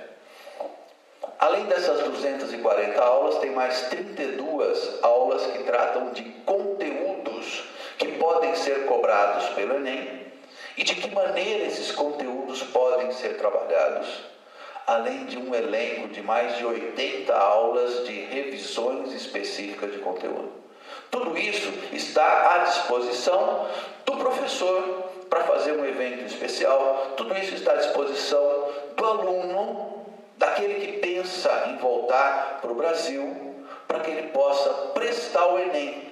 Além dessas 240 aulas, tem mais 32 aulas que tratam de conteúdos que podem ser cobrados pelo Enem e de que maneira esses conteúdos podem ser trabalhados. Além de um elenco de mais de 80 aulas de revisões específicas de conteúdo. Tudo isso está à disposição do professor para fazer um evento especial. Tudo isso está à disposição do aluno, daquele que pensa em voltar para o Brasil, para que ele possa prestar o Enem.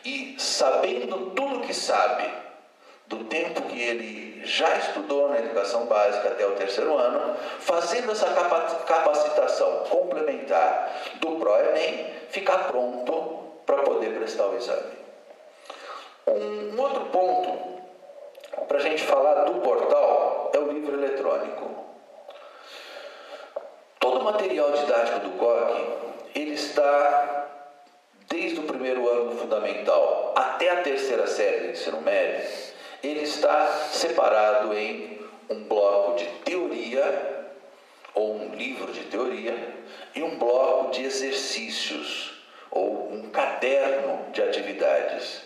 E sabendo tudo o que sabe, do tempo que ele já estudou na educação básica até o 3º ano, fazendo essa capacitação complementar do ProEnem, ficar pronto para poder prestar o exame. Um outro ponto para a gente falar do portal é o livro eletrônico. Todo o material didático do COC, ele está desde o 1º ano fundamental até a 3ª série do ensino médio. Ele está separado em um bloco de teoria, ou um livro de teoria, e um bloco de exercícios, ou um caderno de atividades.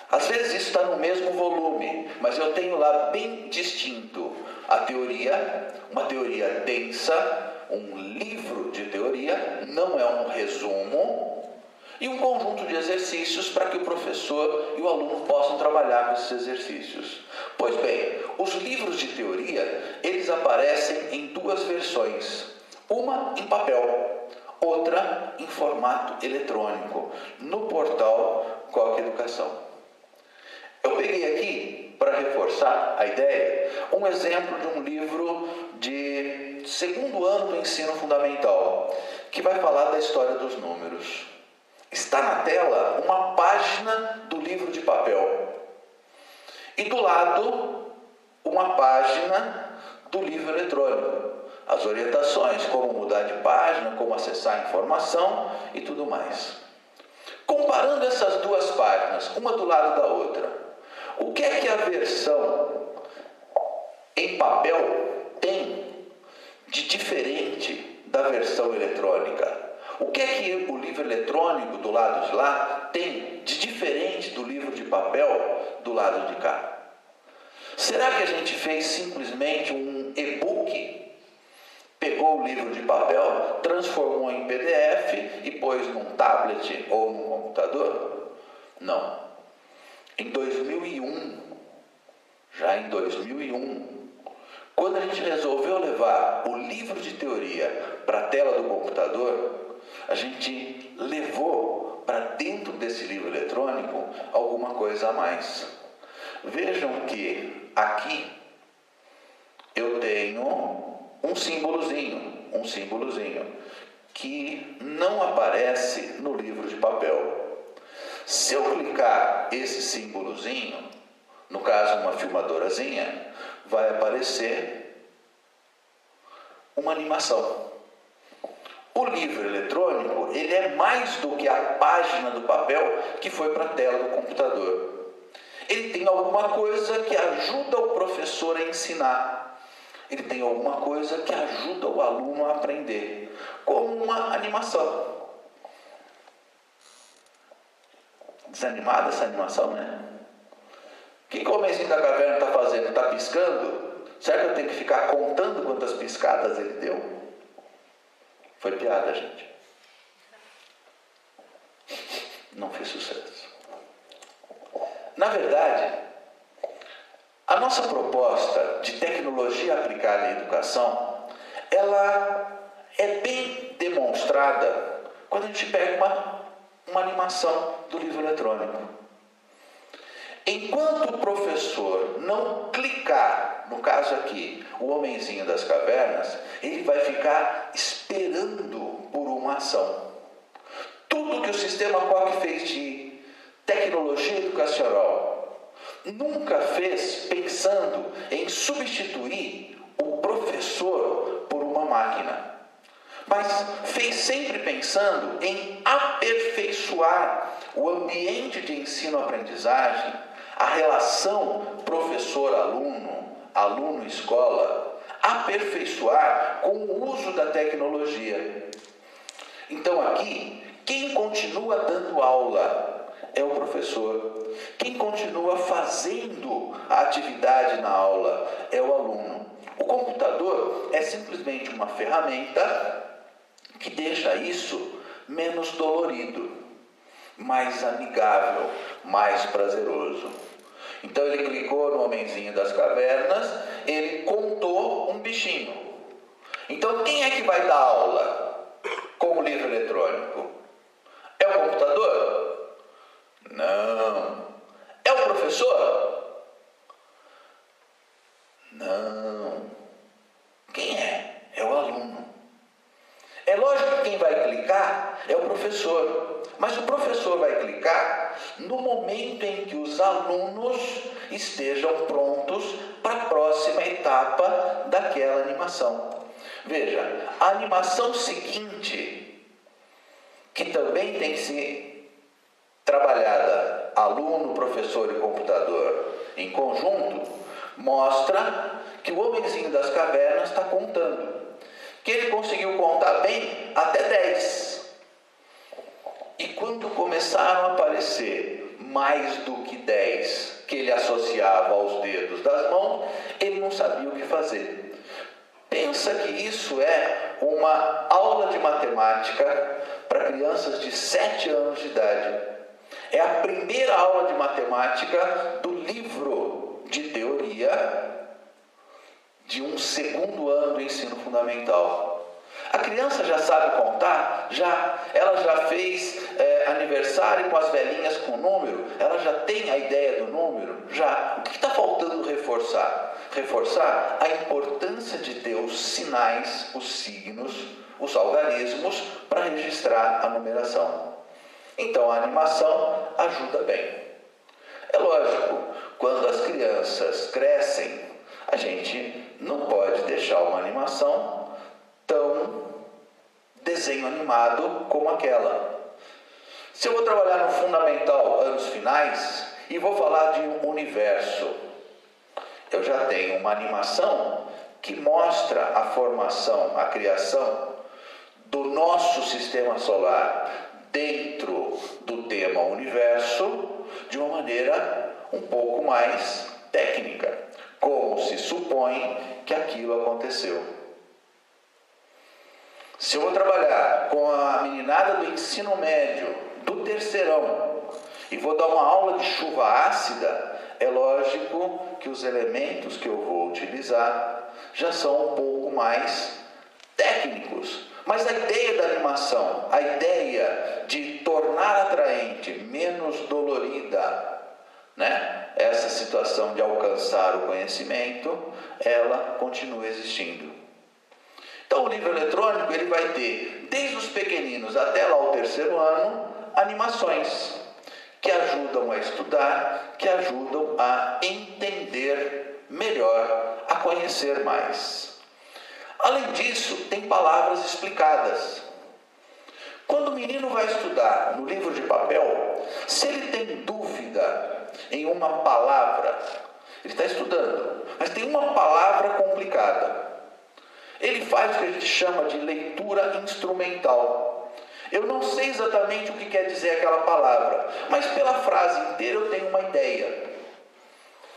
Às vezes isso está no mesmo volume, mas eu tenho lá bem distinto a teoria, uma teoria densa, um livro de teoria, não é um resumo, e um conjunto de exercícios para que o professor e o aluno possam trabalhar com esses exercícios. Pois bem, os livros de teoria, eles aparecem em 2 versões. Uma em papel, outra em formato eletrônico, no portal COC Educação. Eu peguei aqui, para reforçar a ideia, um exemplo de um livro de 2º ano do ensino fundamental, que vai falar da história dos números. Está na tela uma página do livro de papel. E do lado, uma página do livro eletrônico. As orientações, como mudar de página, como acessar a informação e tudo mais. Comparando essas 2 páginas, uma do lado da outra, o que é que a versão em papel tem de diferente da versão eletrônica? O que é que o livro eletrônico do lado de lá tem de diferente do livro de papel do lado de cá? Será que a gente fez simplesmente um e-book? Pegou o livro de papel, transformou em PDF e pôs num tablet ou num computador? Não. Em 2001, já em 2001, quando a gente resolveu levar o livro de teoria para a tela do computador, a gente levou para dentro desse livro eletrônico alguma coisa a mais. Vejam que aqui eu tenho um símbolozinho que não aparece no livro de papel. Se eu clicar esse símbolozinho, no caso uma filmadorazinha, vai aparecer uma animação. O livro eletrônico, ele é mais do que a página do papel que foi para a tela do computador. Ele tem alguma coisa que ajuda o professor a ensinar. Ele tem alguma coisa que ajuda o aluno a aprender, como uma animação. Desanimada essa animação, né? O que o homenzinho da caverna está fazendo? Está piscando? Será que eu tenho que ficar contando quantas piscadas ele deu? Foi piada, gente. Não fez sucesso. Na verdade, a nossa proposta de tecnologia aplicada à educação, ela é bem demonstrada quando a gente pega uma animação do livro eletrônico. Enquanto o professor não clicar, no caso aqui, o homenzinho das cavernas, ele vai ficar esperando por uma ação. Tudo que o sistema COC fez de tecnologia educacional nunca fez pensando em substituir o professor por uma máquina, mas fez sempre pensando em aperfeiçoar o ambiente de ensino-aprendizagem, a relação professor-aluno, aluno-escola, aperfeiçoar com o uso da tecnologia. Então aqui, quem continua dando aula é o professor. Quem continua fazendo a atividade na aula é o aluno. O computador é simplesmente uma ferramenta que deixa isso menos dolorido, mais amigável, mais prazeroso. Então ele clicou no homenzinho das cavernas, ele contou um bichinho. Então quem é que vai dar aula com o livro eletrônico? É o computador? Não. É o professor? Não. Quem é? É o aluno. É lógico que quem vai clicar é o professor, mas o professor vai clicar no momento em que os alunos estejam prontos para a próxima etapa daquela animação. Veja, a animação seguinte, que também tem que ser trabalhada aluno, professor e computador em conjunto, mostra que o homenzinho das cavernas está contando. Que ele conseguiu contar bem até 10. E quando começaram a aparecer mais do que 10 que ele associava aos dedos das mãos, ele não sabia o que fazer. Pensa que isso é uma aula de matemática para crianças de 7 anos de idade. É a primeira aula de matemática do livro de teoria de um segundo ano do ensino fundamental. A criança já sabe contar? Ela já fez aniversário com as velhinhas com número? Ela já tem a ideia do número? Já. O que está faltando reforçar? Reforçar a importância de ter os sinais, os signos, os algarismos para registrar a numeração. Então a animação ajuda bem. É lógico, quando as crianças crescem, a gente não pode deixar uma animação tão desenho animado como aquela. Se eu vou trabalhar no fundamental, anos finais, e vou falar de um universo, eu já tenho uma animação que mostra a formação, a criação do nosso sistema solar dentro do tema universo de uma maneira um pouco mais técnica. Como se supõe que aquilo aconteceu. Se eu vou trabalhar com a meninada do ensino médio, do terceirão, e vou dar uma aula de chuva ácida, é lógico que os elementos que eu vou utilizar já são um pouco mais técnicos. Mas a ideia da animação, a ideia de tornar atraente, menos dolorida, essa situação de alcançar o conhecimento, ela continua existindo. Então o livro eletrônico ele vai ter, desde os pequeninos até lá o terceiro ano, animações que ajudam a estudar, que ajudam a entender melhor, a conhecer mais. Além disso, tem palavras explicadas. Quando o menino vai estudar no livro de papel, se ele tem dúvida em uma palavra, ele está estudando, mas tem uma palavra complicada, ele faz o que a gente chama de leitura instrumental. Eu não sei exatamente o que quer dizer aquela palavra, mas pela frase inteira eu tenho uma ideia.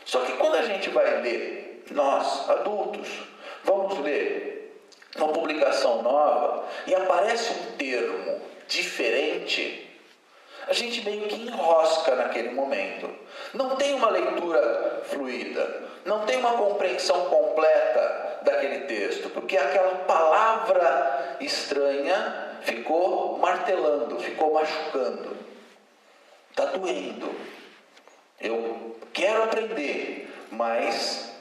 Só que quando a gente vai ler, nós, adultos, vamos ler uma publicação nova e aparece um termo diferente, a gente meio que enrosca naquele momento. Não tem uma leitura fluida, não tem uma compreensão completa daquele texto, porque aquela palavra estranha ficou martelando, ficou machucando, está doendo. Eu quero aprender, mas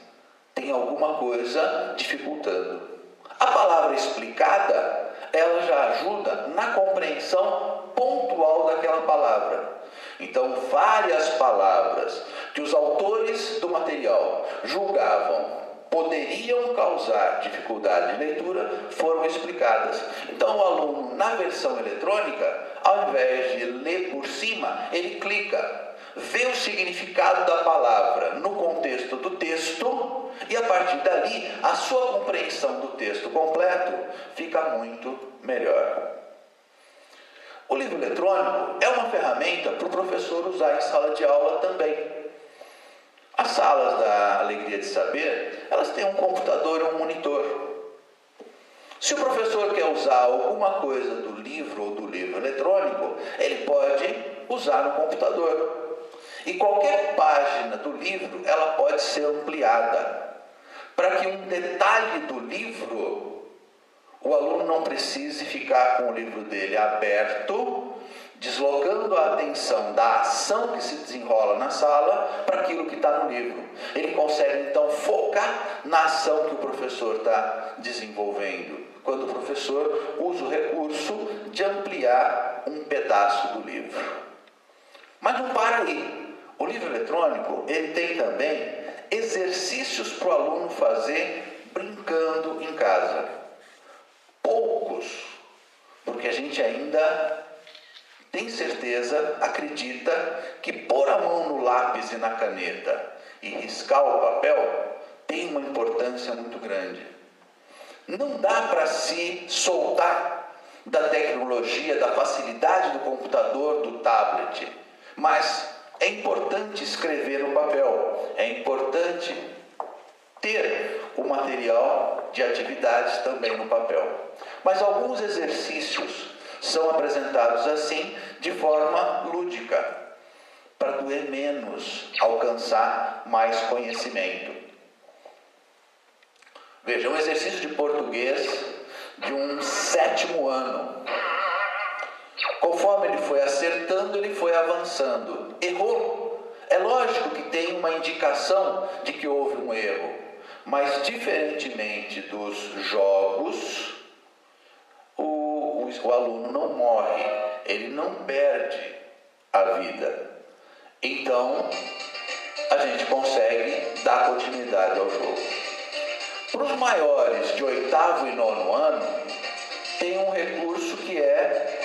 tem alguma coisa dificultando. A palavra explicada, ela já ajuda na compreensão pontual daquela palavra. Então, várias palavras que os autores do material julgavam poderiam causar dificuldade de leitura foram explicadas. Então, o aluno, na versão eletrônica, ao invés de ler por cima, ele clica, vê o significado da palavra no contexto do texto e, a partir dali, a sua compreensão do texto completo fica muito melhor. O livro eletrônico é uma ferramenta para o professor usar em sala de aula também. As salas da Alegria de Saber, elas têm um computador e um monitor. Se o professor quer usar alguma coisa do livro ou do livro eletrônico, ele pode usar no computador. E qualquer página do livro, ela pode ser ampliada, para que um detalhe do livro, o aluno não precise ficar com o livro dele aberto, deslocando a atenção da ação que se desenrola na sala para aquilo que está no livro. Ele consegue então focar na ação que o professor está desenvolvendo, quando o professor usa o recurso de ampliar um pedaço do livro. Mas não para aí. O livro eletrônico, ele tem também exercícios para o aluno fazer brincando em casa. Poucos, porque a gente ainda tem certeza, acredita que pôr a mão no lápis e na caneta e riscar o papel tem uma importância muito grande. Não dá para se soltar da tecnologia, da facilidade do computador, do tablet, mas é importante escrever no papel, é importante ter o material de atividades também no papel. Mas alguns exercícios são apresentados assim, de forma lúdica, para doer menos, alcançar mais conhecimento. Veja, um exercício de português de um 7º ano. Conforme ele foi acertando, ele foi avançando. Errou. É lógico que tem uma indicação de que houve um erro, mas diferentemente dos jogos, o aluno não morre, ele não perde a vida. Então, a gente consegue dar continuidade ao jogo. Para os maiores de 8º e 9º ano, tem um recurso que é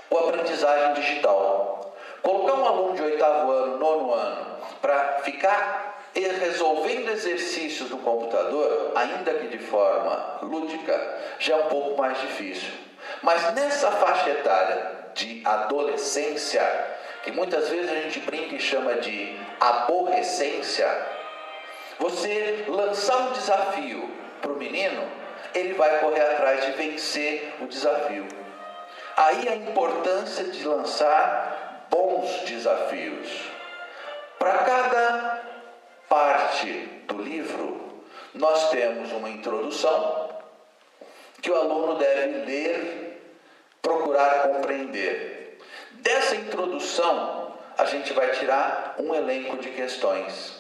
o aprendizagem digital. Colocar um aluno de 8º ano, 9º ano, para ficar resolvendo exercícios no computador, ainda que de forma lúdica, já é um pouco mais difícil. Mas nessa faixa etária de adolescência, que muitas vezes a gente brinca e chama de aborrecência, você lançar um desafio para o menino, ele vai correr atrás de vencer o desafio. Aí a importância de lançar bons desafios. Para cada parte do livro, nós temos uma introdução que o aluno deve ler, procurar compreender. Dessa introdução, a gente vai tirar um elenco de questões.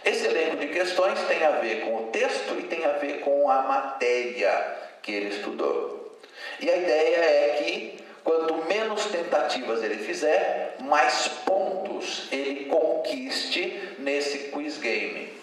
Esse elenco de questões tem a ver com o texto e tem a ver com a matéria que ele estudou. E a ideia é que, quanto menos tentativas ele fizer, mais pontos ele conquiste nesse quiz game,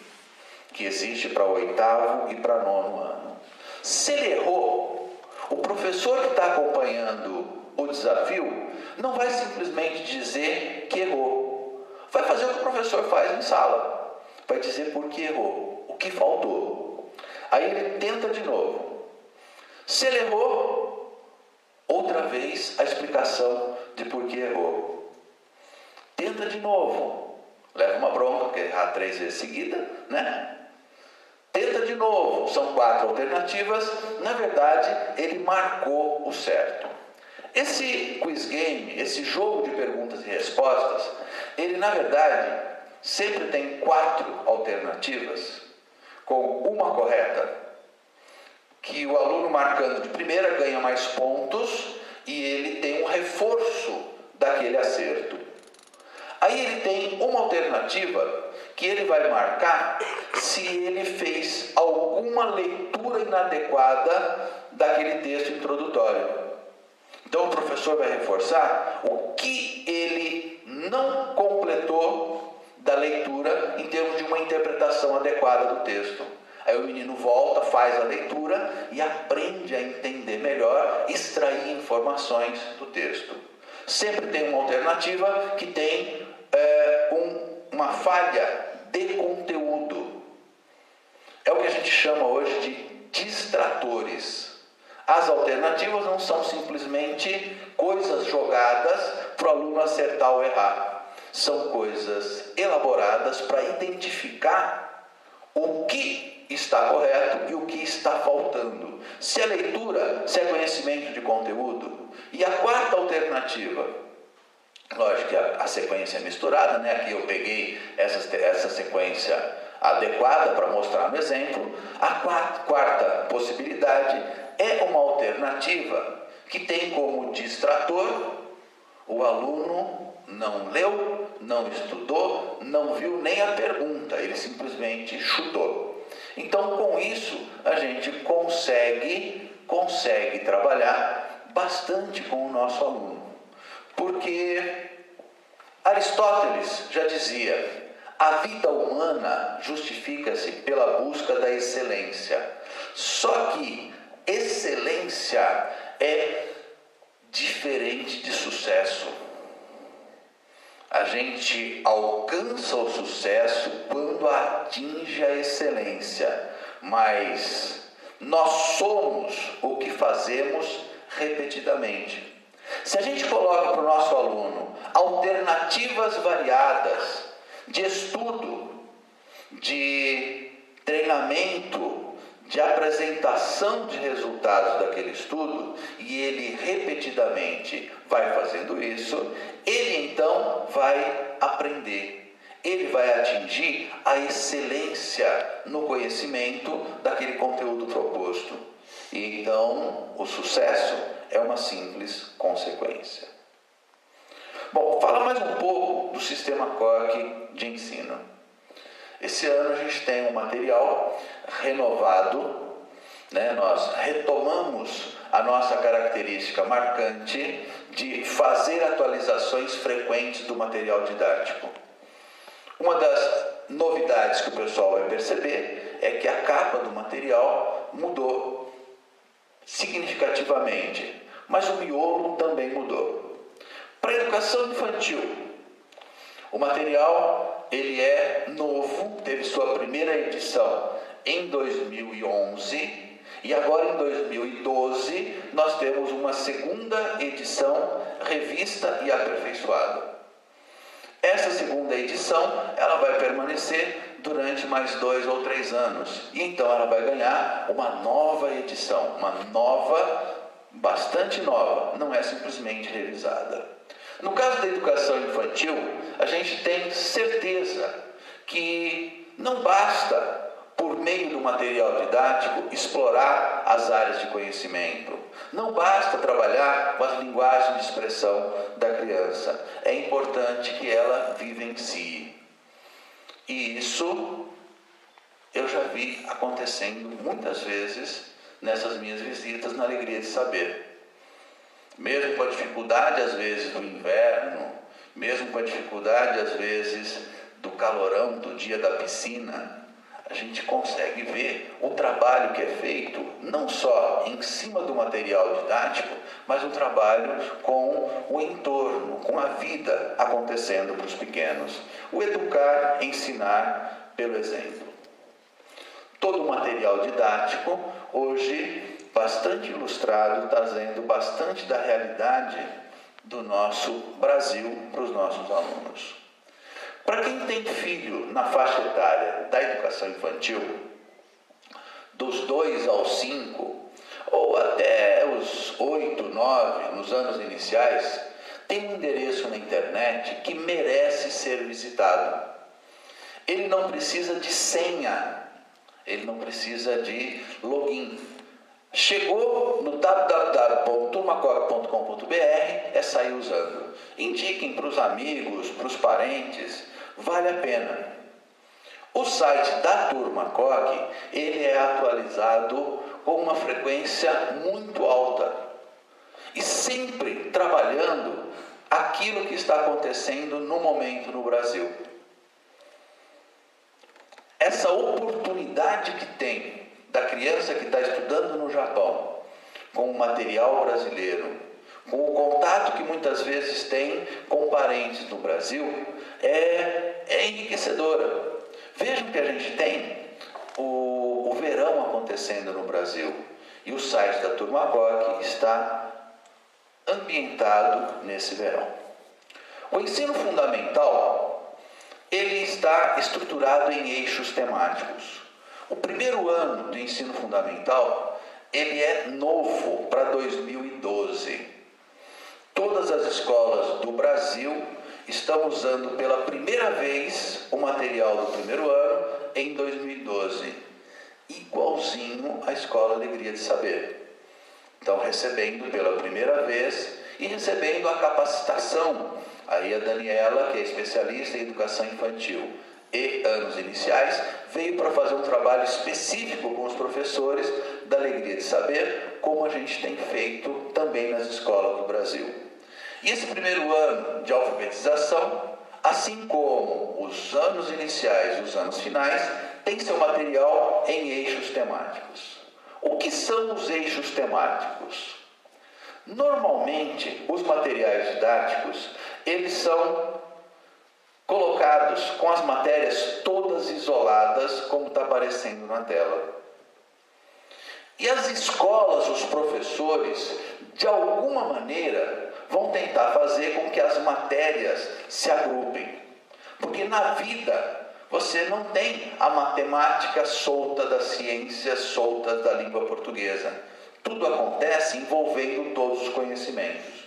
que existe para 8º e para 9º ano. Se ele errou, O professor que está acompanhando o desafio não vai simplesmente dizer que errou. Vai fazer o que o professor faz em sala. Vai dizer por que errou, o que faltou. Aí ele tenta de novo. Se ele errou, outra vez a explicação de por que errou. Tenta de novo. Leva uma bronca, porque errar 3 vezes seguida, né? Tenta de novo. São 4 alternativas. Na verdade, ele marcou o certo. Esse quiz game, esse jogo de perguntas e respostas, ele na verdade sempre tem 4 alternativas com uma correta, que o aluno marcando de primeira ganha mais pontos e ele tem um reforço daquele acerto. Aí ele tem uma alternativa que ele vai marcar se ele fez alguma leitura inadequada daquele texto introdutório. Então o professor vai reforçar o que ele não completou da leitura em termos de uma interpretação adequada do texto. Aí o menino volta, faz a leitura e aprende a entender melhor, extrair informações do texto. Sempre tem uma alternativa que tem uma falha de conteúdo. É o que a gente chama hoje de distratores. As alternativas não são simplesmente coisas jogadas para o aluno acertar ou errar. São coisas elaboradas para identificar o que está correto e o que está faltando. Se é leitura, se é conhecimento de conteúdo. E a quarta alternativa, lógico que a sequência é misturada, né? Aqui eu peguei essa sequência adequada para mostrar no exemplo. A quarta possibilidade é uma alternativa que tem como distrator o aluno não leu, não estudou, não viu nem a pergunta, ele simplesmente chutou. Então, com isso, a gente consegue trabalhar bastante com o nosso aluno. Porque Aristóteles já dizia: a vida humana justifica-se pela busca da excelência. Só que excelência é diferente de sucesso. A gente alcança o sucesso quando atinge a excelência, mas nós somos o que fazemos repetidamente. Se a gente coloca para o nosso aluno alternativas variadas de estudo, de treinamento, de apresentação de resultados daquele estudo, e ele repetidamente vai fazendo isso, ele então vai aprender, ele vai atingir a excelência no conhecimento daquele conteúdo proposto. E então o sucesso é uma simples consequência. Bom, fala mais um pouco do sistema COC de ensino. Esse ano a gente tem um material renovado, né? Nós retomamos a nossa característica marcante de fazer atualizações frequentes do material didático. Uma das novidades que o pessoal vai perceber é que a capa do material mudou significativamente, mas o miolo também mudou. Para a educação infantil, o material ele é novo, teve sua primeira edição em 2011 e agora em 2012 nós temos uma segunda edição revista e aperfeiçoada. Essa segunda edição ela vai permanecer durante mais 2 ou 3 anos e então ela vai ganhar uma nova edição, uma nova, bastante nova, não é simplesmente revisada. No caso da educação infantil, a gente tem certeza que não basta, por meio do material didático, explorar as áreas de conhecimento. Não basta trabalhar com as linguagens de expressão da criança. É importante que ela vivencie. E isso eu já vi acontecendo muitas vezes nessas minhas visitas na Alegria de Saber. Mesmo com a dificuldade, às vezes, do inverno, mesmo com a dificuldade, às vezes, do calorão do dia da piscina, a gente consegue ver o trabalho que é feito, não só em cima do material didático, mas um trabalho com o entorno, com a vida acontecendo para os pequenos. O educar, ensinar pelo exemplo. Todo o material didático, hoje, bastante ilustrado, trazendo bastante da realidade do nosso Brasil para os nossos alunos. Para quem tem filho na faixa etária da educação infantil, dos 2 aos 5, ou até os 8, 9, nos anos iniciais, tem um endereço na internet que merece ser visitado. Ele não precisa de senha, ele não precisa de login. Chegou no www.turmacoque.com.br, é sair usando. Indiquem para os amigos, para os parentes, vale a pena. O site da Turma Coque, ele é atualizado com uma frequência muito alta e sempre trabalhando aquilo que está acontecendo no momento no Brasil. Essa oportunidade que tem da criança que está estudando no Japão, com o material brasileiro, com o contato que muitas vezes tem com parentes no Brasil, é enriquecedora. Vejam que a gente tem o verão acontecendo no Brasil e o site da Turma Coque está ambientado nesse verão. O ensino fundamental, ele está estruturado em eixos temáticos. O primeiro ano do ensino fundamental, ele é novo para 2012. Todas as escolas do Brasil estão usando pela primeira vez o material do primeiro ano em 2012, igualzinho à Escola Alegria de Saber. Então, recebendo pela primeira vez e recebendo a capacitação. Aí a Daniela, que é especialista em educação infantil e anos iniciais, veio para fazer um trabalho específico com os professores da Alegria de Saber, como a gente tem feito também nas escolas do Brasil. E esse primeiro ano de alfabetização, assim como os anos iniciais e os anos finais, tem seu material em eixos temáticos. O que são os eixos temáticos? Normalmente, os materiais didáticos, eles são colocados com as matérias todas isoladas, como está aparecendo na tela. E as escolas, os professores, de alguma maneira, vão tentar fazer com que as matérias se agrupem. Porque na vida, você não tem a matemática solta das ciências soltas da língua portuguesa. Tudo acontece envolvendo todos os conhecimentos.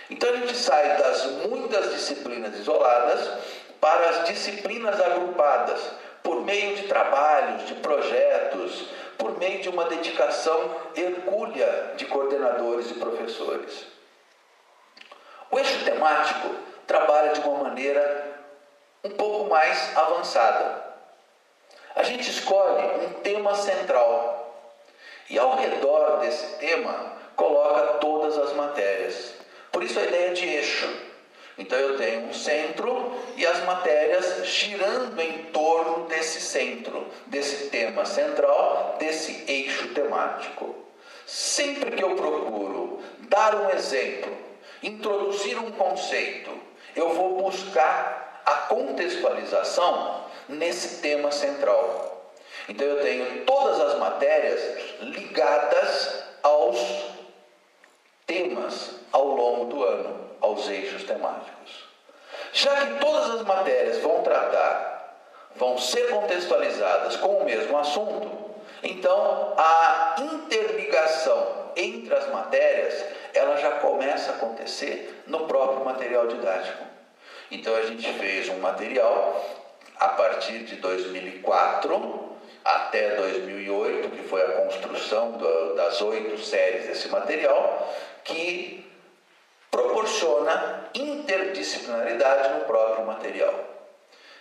Então a gente sai das muitas disciplinas isoladas para as disciplinas agrupadas, por meio de trabalhos, de projetos, por meio de uma dedicação hercúlea de coordenadores e professores. O eixo temático trabalha de uma maneira um pouco mais avançada. A gente escolhe um tema central e ao redor desse tema coloca todas as matérias. Por isso a ideia de eixo. Então eu tenho um centro e as matérias girando em torno desse centro, desse tema central, desse eixo temático. Sempre que eu procuro dar um exemplo, introduzir um conceito, eu vou buscar a contextualização nesse tema central. Então eu tenho todas as matérias ligadas aos temas ao longo do ano, aos eixos temáticos. Já que todas as matérias vão ser contextualizadas com o mesmo assunto, então a interligação entre as matérias, ela já começa a acontecer no próprio material didático. Então a gente fez um material a partir de 2004 até 2008, que foi a construção das 8 séries desse material, que proporciona interdisciplinaridade no próprio material.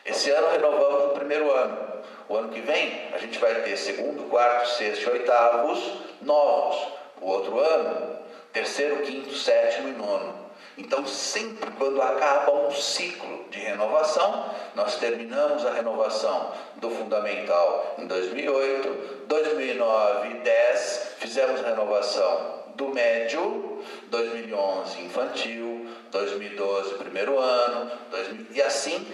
Esse ano renovamos o primeiro ano. O ano que vem a gente vai ter segundo, quarto, sexto e oitavos novos. O outro ano, terceiro, quinto, sétimo e nono. Então, sempre quando acaba um ciclo de renovação, nós terminamos a renovação do fundamental em 2008, 2009 e 2010, fizemos a renovação do médio, 2011 infantil, 2012 primeiro ano, e assim,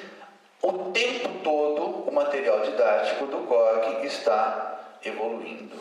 o tempo todo o material didático do COC está evoluindo.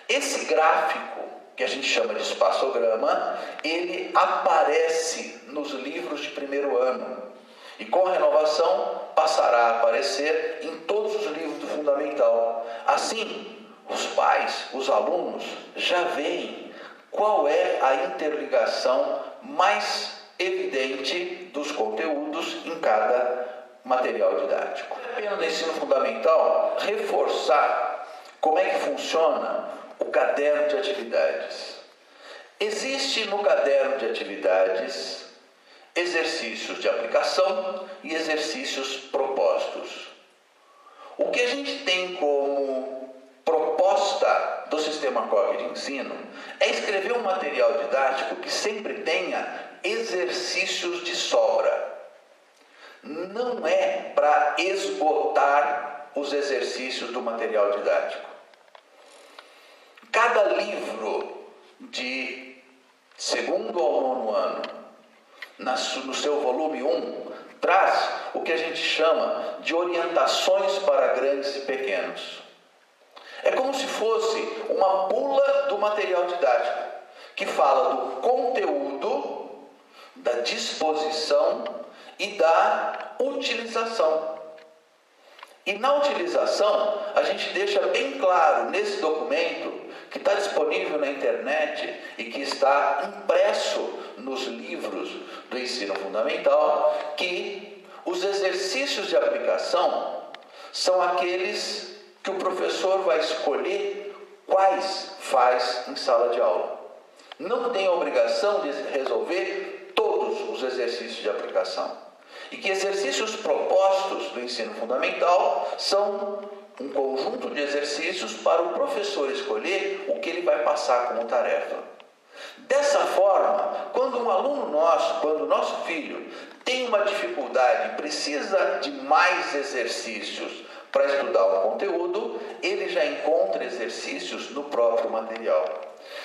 Esse gráfico, que a gente chama de espaçograma, ele aparece nos livros de primeiro ano e com a renovação passará a aparecer em todos os livros do fundamental. Assim, os pais, os alunos já veem qual é a interligação mais evidente dos conteúdos em cada material didático. Apenas no ensino fundamental, reforçar como é que funciona o caderno de atividades. Existe no caderno de atividades exercícios de aplicação e exercícios propostos. O que a gente tem como proposta do sistema COC de ensino é escrever um material didático que sempre tenha exercícios de sobra. Não é para esgotar os exercícios do material didático. Cada livro de segundo ao nono ano, no seu volume 1, traz o que a gente chama de orientações para grandes e pequenos. É como se fosse uma bula do material didático, que fala do conteúdo, da disposição e da utilização. E na utilização, a gente deixa bem claro nesse documento, que está disponível na internet e que está impresso nos livros do ensino fundamental, que os exercícios de aplicação são aqueles que o professor vai escolher quais faz em sala de aula. Não tem a obrigação de resolver todos os exercícios de aplicação. E que exercícios propostos do ensino fundamental são um conjunto de exercícios para o professor escolher o que ele vai passar como tarefa. Dessa forma, quando um aluno nosso, quando o nosso filho tem uma dificuldade e precisa de mais exercícios para estudar um conteúdo, ele já encontra exercícios no próprio material.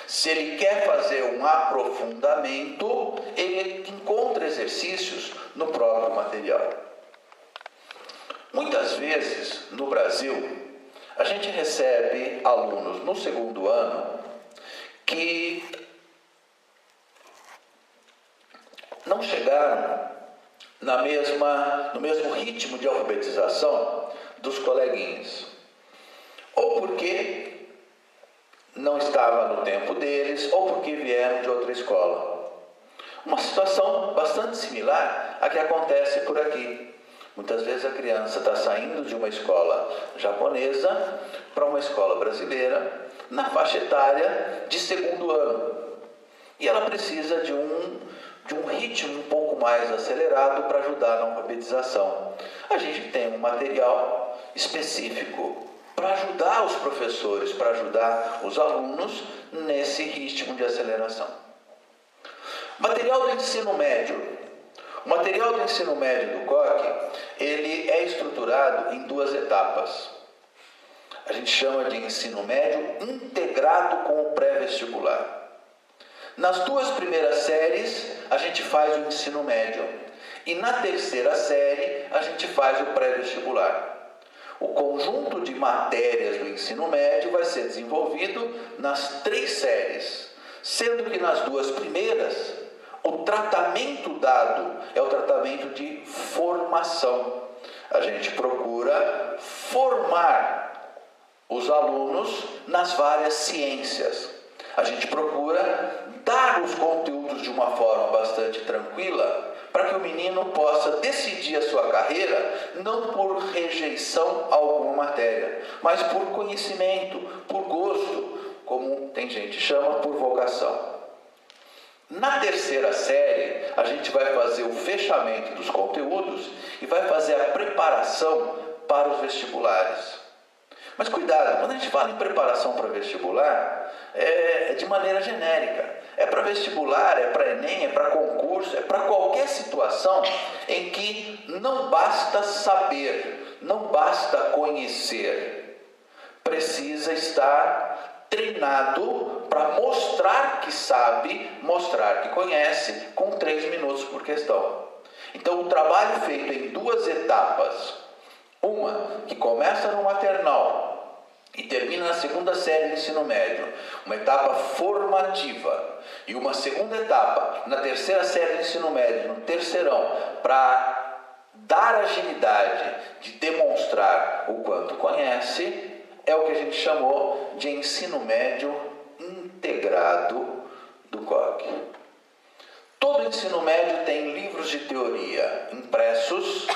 Se ele quer fazer um aprofundamento, ele encontra exercícios no próprio material. Muitas vezes, no Brasil, a gente recebe alunos no segundo ano que não chegaram no mesmo ritmo de alfabetização dos coleguinhas. Ou porque não estava no tempo deles, ou porque vieram de outra escola. Uma situação bastante similar à que acontece por aqui. Muitas vezes a criança está saindo de uma escola japonesa para uma escola brasileira, na faixa etária de segundo ano. E ela precisa de um ritmo um pouco mais acelerado para ajudar na alfabetização. A gente tem um material específico para ajudar os professores, para ajudar os alunos nesse ritmo de aceleração. Material do ensino médio. O material do ensino médio do COC, ele é estruturado em duas etapas. A gente chama de ensino médio integrado com o pré-vestibular. Nas duas primeiras séries, a gente faz o ensino médio. E na terceira série, a gente faz o pré-vestibular. O conjunto de matérias do ensino médio vai ser desenvolvido nas 3 séries, sendo que nas duas primeiras, o tratamento dado é o tratamento de formação. A gente procura formar os alunos nas várias ciências. A gente procura dar os conteúdos de uma forma bastante tranquila, para que o menino possa decidir a sua carreira não por rejeição a alguma matéria, mas por conhecimento, por gosto, como tem gente que chama, por vocação. Na terceira série, a gente vai fazer o fechamento dos conteúdos e vai fazer a preparação para os vestibulares. Mas cuidado, quando a gente fala em preparação para vestibular, é de maneira genérica. É para vestibular, é para Enem, é para concurso, é para qualquer situação em que não basta saber, não basta conhecer. Precisa estar treinado para mostrar que sabe, mostrar que conhece, com 3 minutos por questão. Então, o trabalho feito em 2 etapas, uma que começa no maternal e termina na 2ª série do ensino médio, uma etapa formativa, e uma segunda etapa na 3ª série do ensino médio, no terceirão, para dar agilidade de demonstrar o quanto conhece, é o que a gente chamou de ensino médio integrado do COC. Todo ensino médio tem livros de teoria impressos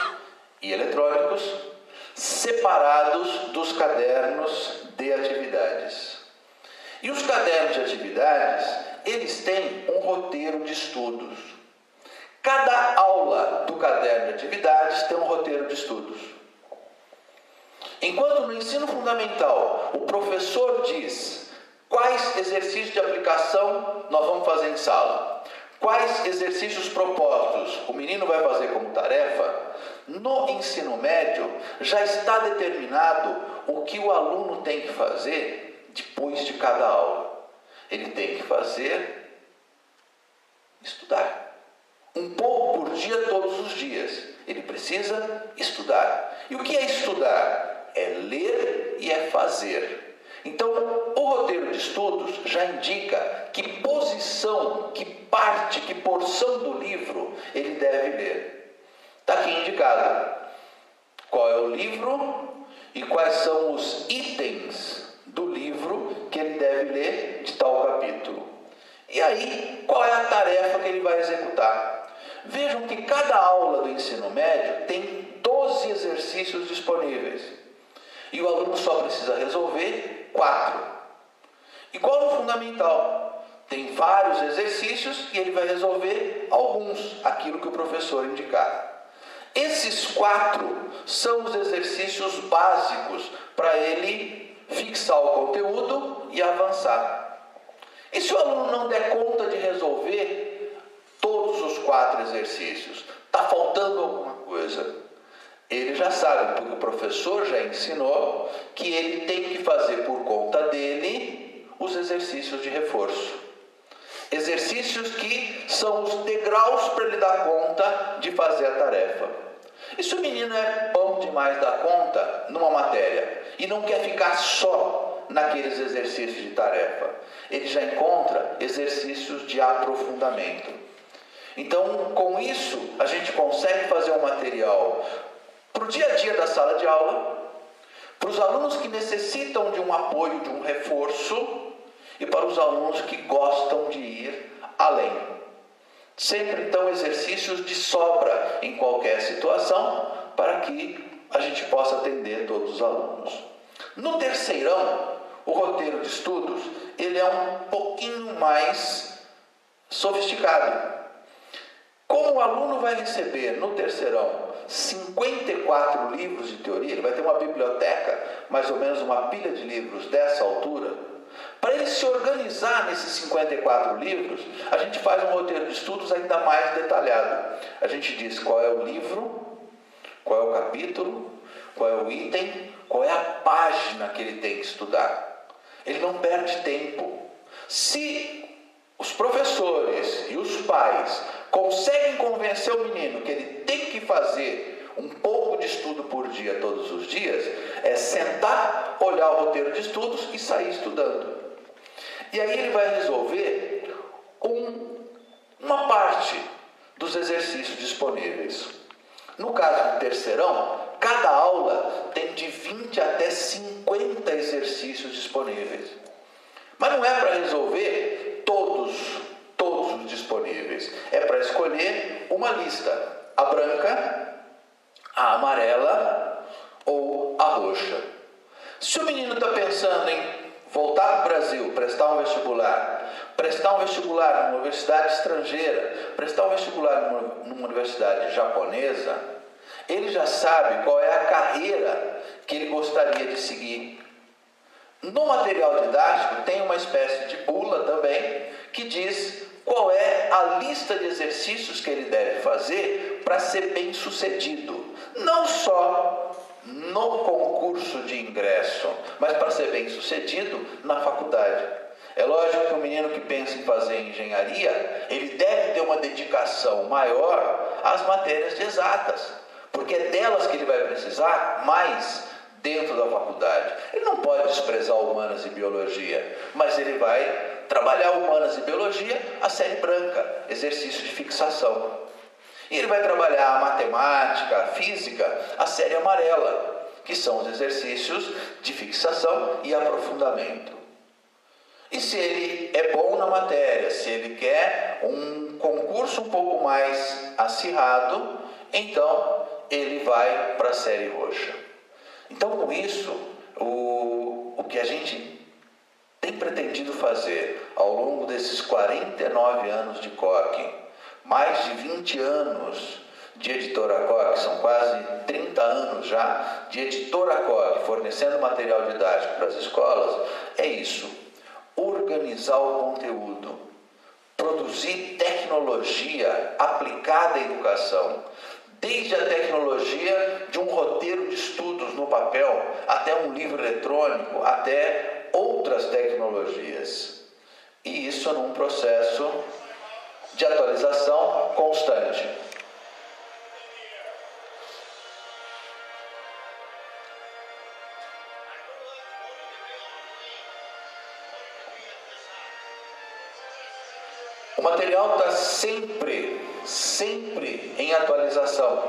e eletrônicos, separados dos cadernos de atividades. E os cadernos de atividades, eles têm um roteiro de estudos. Cada aula do caderno de atividades tem um roteiro de estudos. Enquanto no ensino fundamental o professor diz quais exercícios de aplicação nós vamos fazer em sala, quais exercícios propostos o menino vai fazer como tarefa, no ensino médio já está determinado o que o aluno tem que fazer depois de cada aula. Ele tem que estudar. Um pouco por dia, todos os dias. Ele precisa estudar. E o que é estudar? É ler e é fazer. Então, o roteiro de estudos já indica que posição, que parte, que porção do livro ele deve ler. Está aqui indicado qual é o livro e quais são os itens do livro que ele deve ler de tal capítulo. E aí, qual é a tarefa que ele vai executar? Vejam que cada aula do ensino médio tem 12 exercícios disponíveis. E o aluno só precisa resolver 4. Igual no fundamental. Tem vários exercícios e ele vai resolver alguns, aquilo que o professor indicar. Esses 4 são os exercícios básicos para ele fixar o conteúdo e avançar. E se o aluno não der conta de resolver todos os 4 exercícios, está faltando alguma coisa, ele já sabe, porque o professor já ensinou, que ele tem que fazer por conta dele os exercícios de reforço. Exercícios que são os degraus para ele dar conta de fazer a tarefa. E se o menino é bom demais dar conta numa matéria e não quer ficar só naqueles exercícios de tarefa, ele já encontra exercícios de aprofundamento. Então, com isso, a gente consegue fazer um material para o dia a dia da sala de aula, para os alunos que necessitam de um apoio, de um reforço, e para os alunos que gostam de ir além. Sempre, então, exercícios de sobra em qualquer situação, para que a gente possa atender todos os alunos. No terceirão, o roteiro de estudos, ele é um pouquinho mais sofisticado. Como o aluno vai receber no terceirão 54 livros de teoria, ele vai ter uma biblioteca, mais ou menos uma pilha de livros dessa altura. Para ele se organizar nesses 54 livros, a gente faz um roteiro de estudos ainda mais detalhado. A gente diz qual é o livro, qual é o capítulo, qual é o item, qual é a página que ele tem que estudar. Ele não perde tempo. Se os professores e os pais conseguem convencer o menino que ele tem que fazer um pouco de estudo por dia, todos os dias, é sentar, olhar o roteiro de estudos e sair estudando. E aí ele vai resolver uma parte dos exercícios disponíveis. No caso do terceirão, cada aula tem de 20 até 50 exercícios disponíveis. Mas não é para resolver todos os disponíveis. É para escolher uma lista, a branca, a amarela ou a roxa. Se o menino está pensando em voltar para o Brasil, prestar um vestibular numa universidade estrangeira, prestar um vestibular numa universidade japonesa, ele já sabe qual é a carreira que ele gostaria de seguir. No material didático tem uma espécie de bula também, que diz qual é a lista de exercícios que ele deve fazer para ser bem sucedido. Não só no concurso de ingresso, mas para ser bem sucedido na faculdade. É lógico que o menino que pensa em fazer engenharia, ele deve ter uma dedicação maior às matérias de exatas, porque é delas que ele vai precisar mais dentro da faculdade. Ele não pode desprezar humanas e biologia, mas ele vai trabalhar humanas e biologia a série branca, exercício de fixação. E ele vai trabalhar a matemática, a física, a série amarela, que são os exercícios de fixação e aprofundamento. E se ele é bom na matéria, se ele quer um concurso um pouco mais acirrado, então ele vai para a série roxa. Então, com isso, o que a gente tem pretendido fazer ao longo desses 49 anos de COC, mais de 20 anos de editora COC, são quase 30 anos já de editora COC, fornecendo material didático para as escolas, é isso: organizar o conteúdo, produzir tecnologia aplicada à educação, desde a tecnologia de um roteiro de estudos no papel, até um livro eletrônico, até outras tecnologias. E isso num processo de atualização constante. O material está sempre em atualização.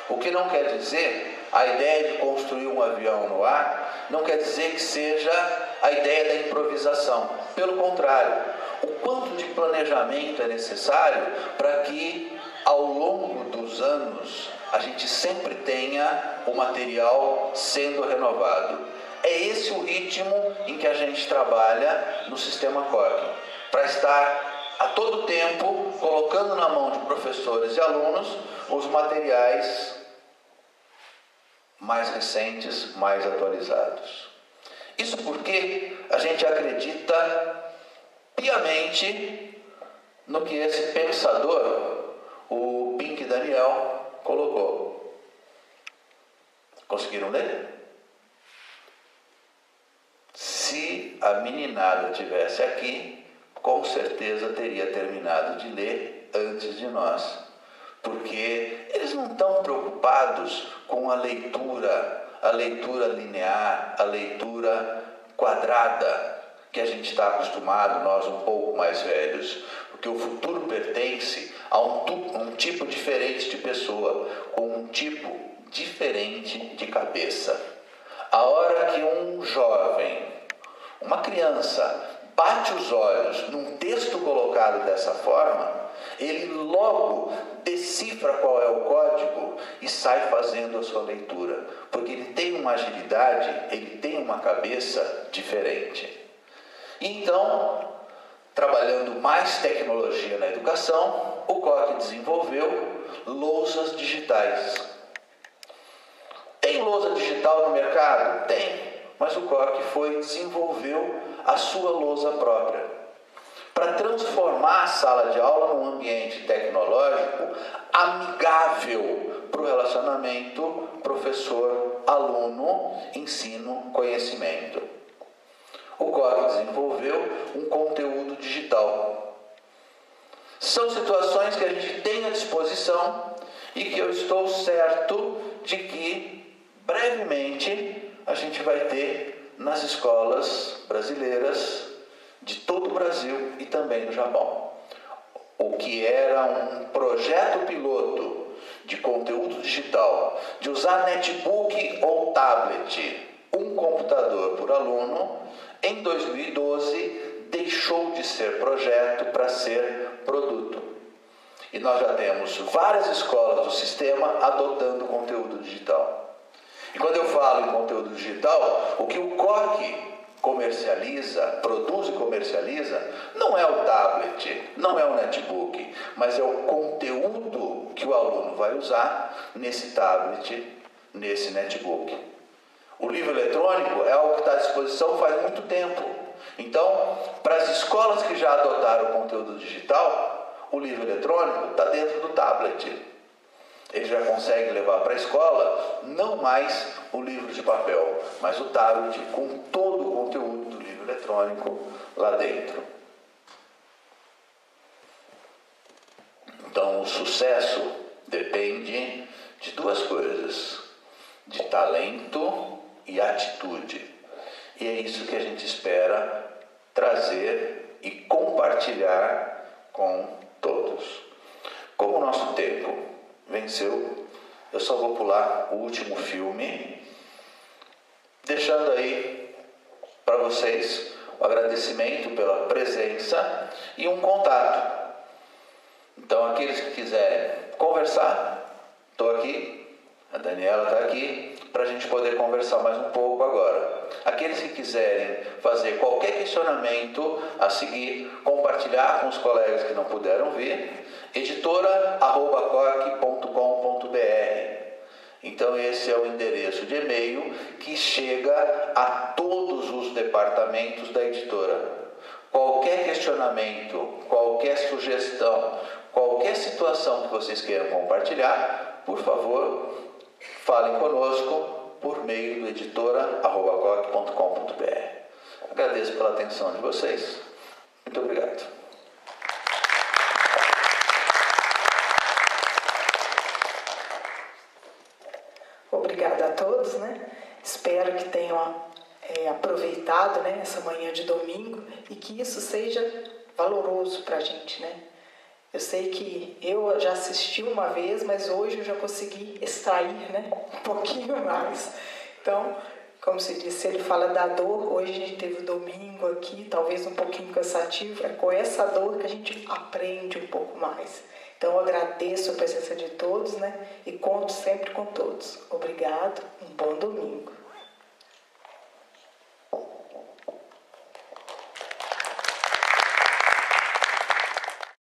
O que não quer dizer, a ideia de construir um avião no ar, não quer dizer que seja a ideia da improvisação. Pelo contrário, o quanto de planejamento é necessário para que, ao longo dos anos, a gente sempre tenha o material sendo renovado. É esse o ritmo em que a gente trabalha no sistema COC, para estar a todo tempo colocando na mão de professores e alunos os materiais mais recentes, mais atualizados. Isso porque a gente acredita piamente no que esse pensador, o Pink Daniel, colocou. Conseguiram ler? Se a meninada tivesse aqui, com certeza teria terminado de ler antes de nós, porque eles não estão preocupados com a leitura linear, a leitura quadrada, que a gente está acostumado, nós um pouco mais velhos, porque o futuro pertence a um tipo diferente de pessoa, com um tipo diferente de cabeça. A hora que um jovem, uma criança, bate os olhos num texto colocado dessa forma, ele logo decifra qual é o código e sai fazendo a sua leitura, porque ele tem uma agilidade, ele tem uma cabeça diferente. Então, trabalhando mais tecnologia na educação, o COC desenvolveu lousas digitais. Tem lousa digital no mercado? Tem, mas o COC desenvolveu a sua lousa própria, para transformar a sala de aula num ambiente tecnológico amigável para o relacionamento professor-aluno, ensino-conhecimento. O COC desenvolveu um conteúdo digital. São situações que a gente tem à disposição e que eu estou certo de que brevemente a gente vai ter nas escolas brasileiras de todo o Brasil e também no Japão. O que era um projeto piloto de conteúdo digital, de usar netbook ou tablet, um computador por aluno, em 2012 deixou de ser projeto para ser produto. E nós já temos várias escolas do sistema adotando conteúdo digital. E quando eu falo em conteúdo digital, o que o COC comercializa, produz e comercializa, não é o tablet, não é o netbook, mas é o conteúdo que o aluno vai usar nesse tablet, nesse netbook. O livro eletrônico é algo que está à disposição faz muito tempo. Então, para as escolas que já adotaram o conteúdo digital, o livro eletrônico está dentro do tablet. Ele já consegue levar para a escola não mais o livro de papel, mas o tablet com todo o conteúdo do livro eletrônico lá dentro. Então, o sucesso depende de duas coisas: de talento e atitude. E é isso que a gente espera trazer e compartilhar com todos. Como o nosso tempo venceu, eu só vou pular o último filme, deixando aí para vocês o agradecimento pela presença e um contato. Então, aqueles que quiserem conversar, estou aqui, a Daniela está aqui, para a gente poder conversar mais um pouco agora. Aqueles que quiserem fazer qualquer questionamento a seguir, compartilhar com os colegas que não puderam vir, editora@coc.com.br. Então esse é o endereço de e-mail que chega a todos os departamentos da editora. Qualquer questionamento, qualquer sugestão, qualquer situação que vocês queiram compartilhar, por favor, falem conosco por meio do editora@coc.com.br. Agradeço pela atenção de vocês. Muito obrigado. Obrigada a todos, né? Espero que tenham aproveitado, né, essa manhã de domingo e que isso seja valoroso para a gente, né? Eu sei que eu já assisti uma vez, mas hoje eu já consegui extrair, né, um pouquinho mais. Então, como se disse, ele fala da dor. Hoje a gente teve o domingo aqui, talvez um pouquinho cansativo. É com essa dor que a gente aprende um pouco mais. Então, eu agradeço a presença de todos, né, e conto sempre com todos. Obrigado, um bom domingo.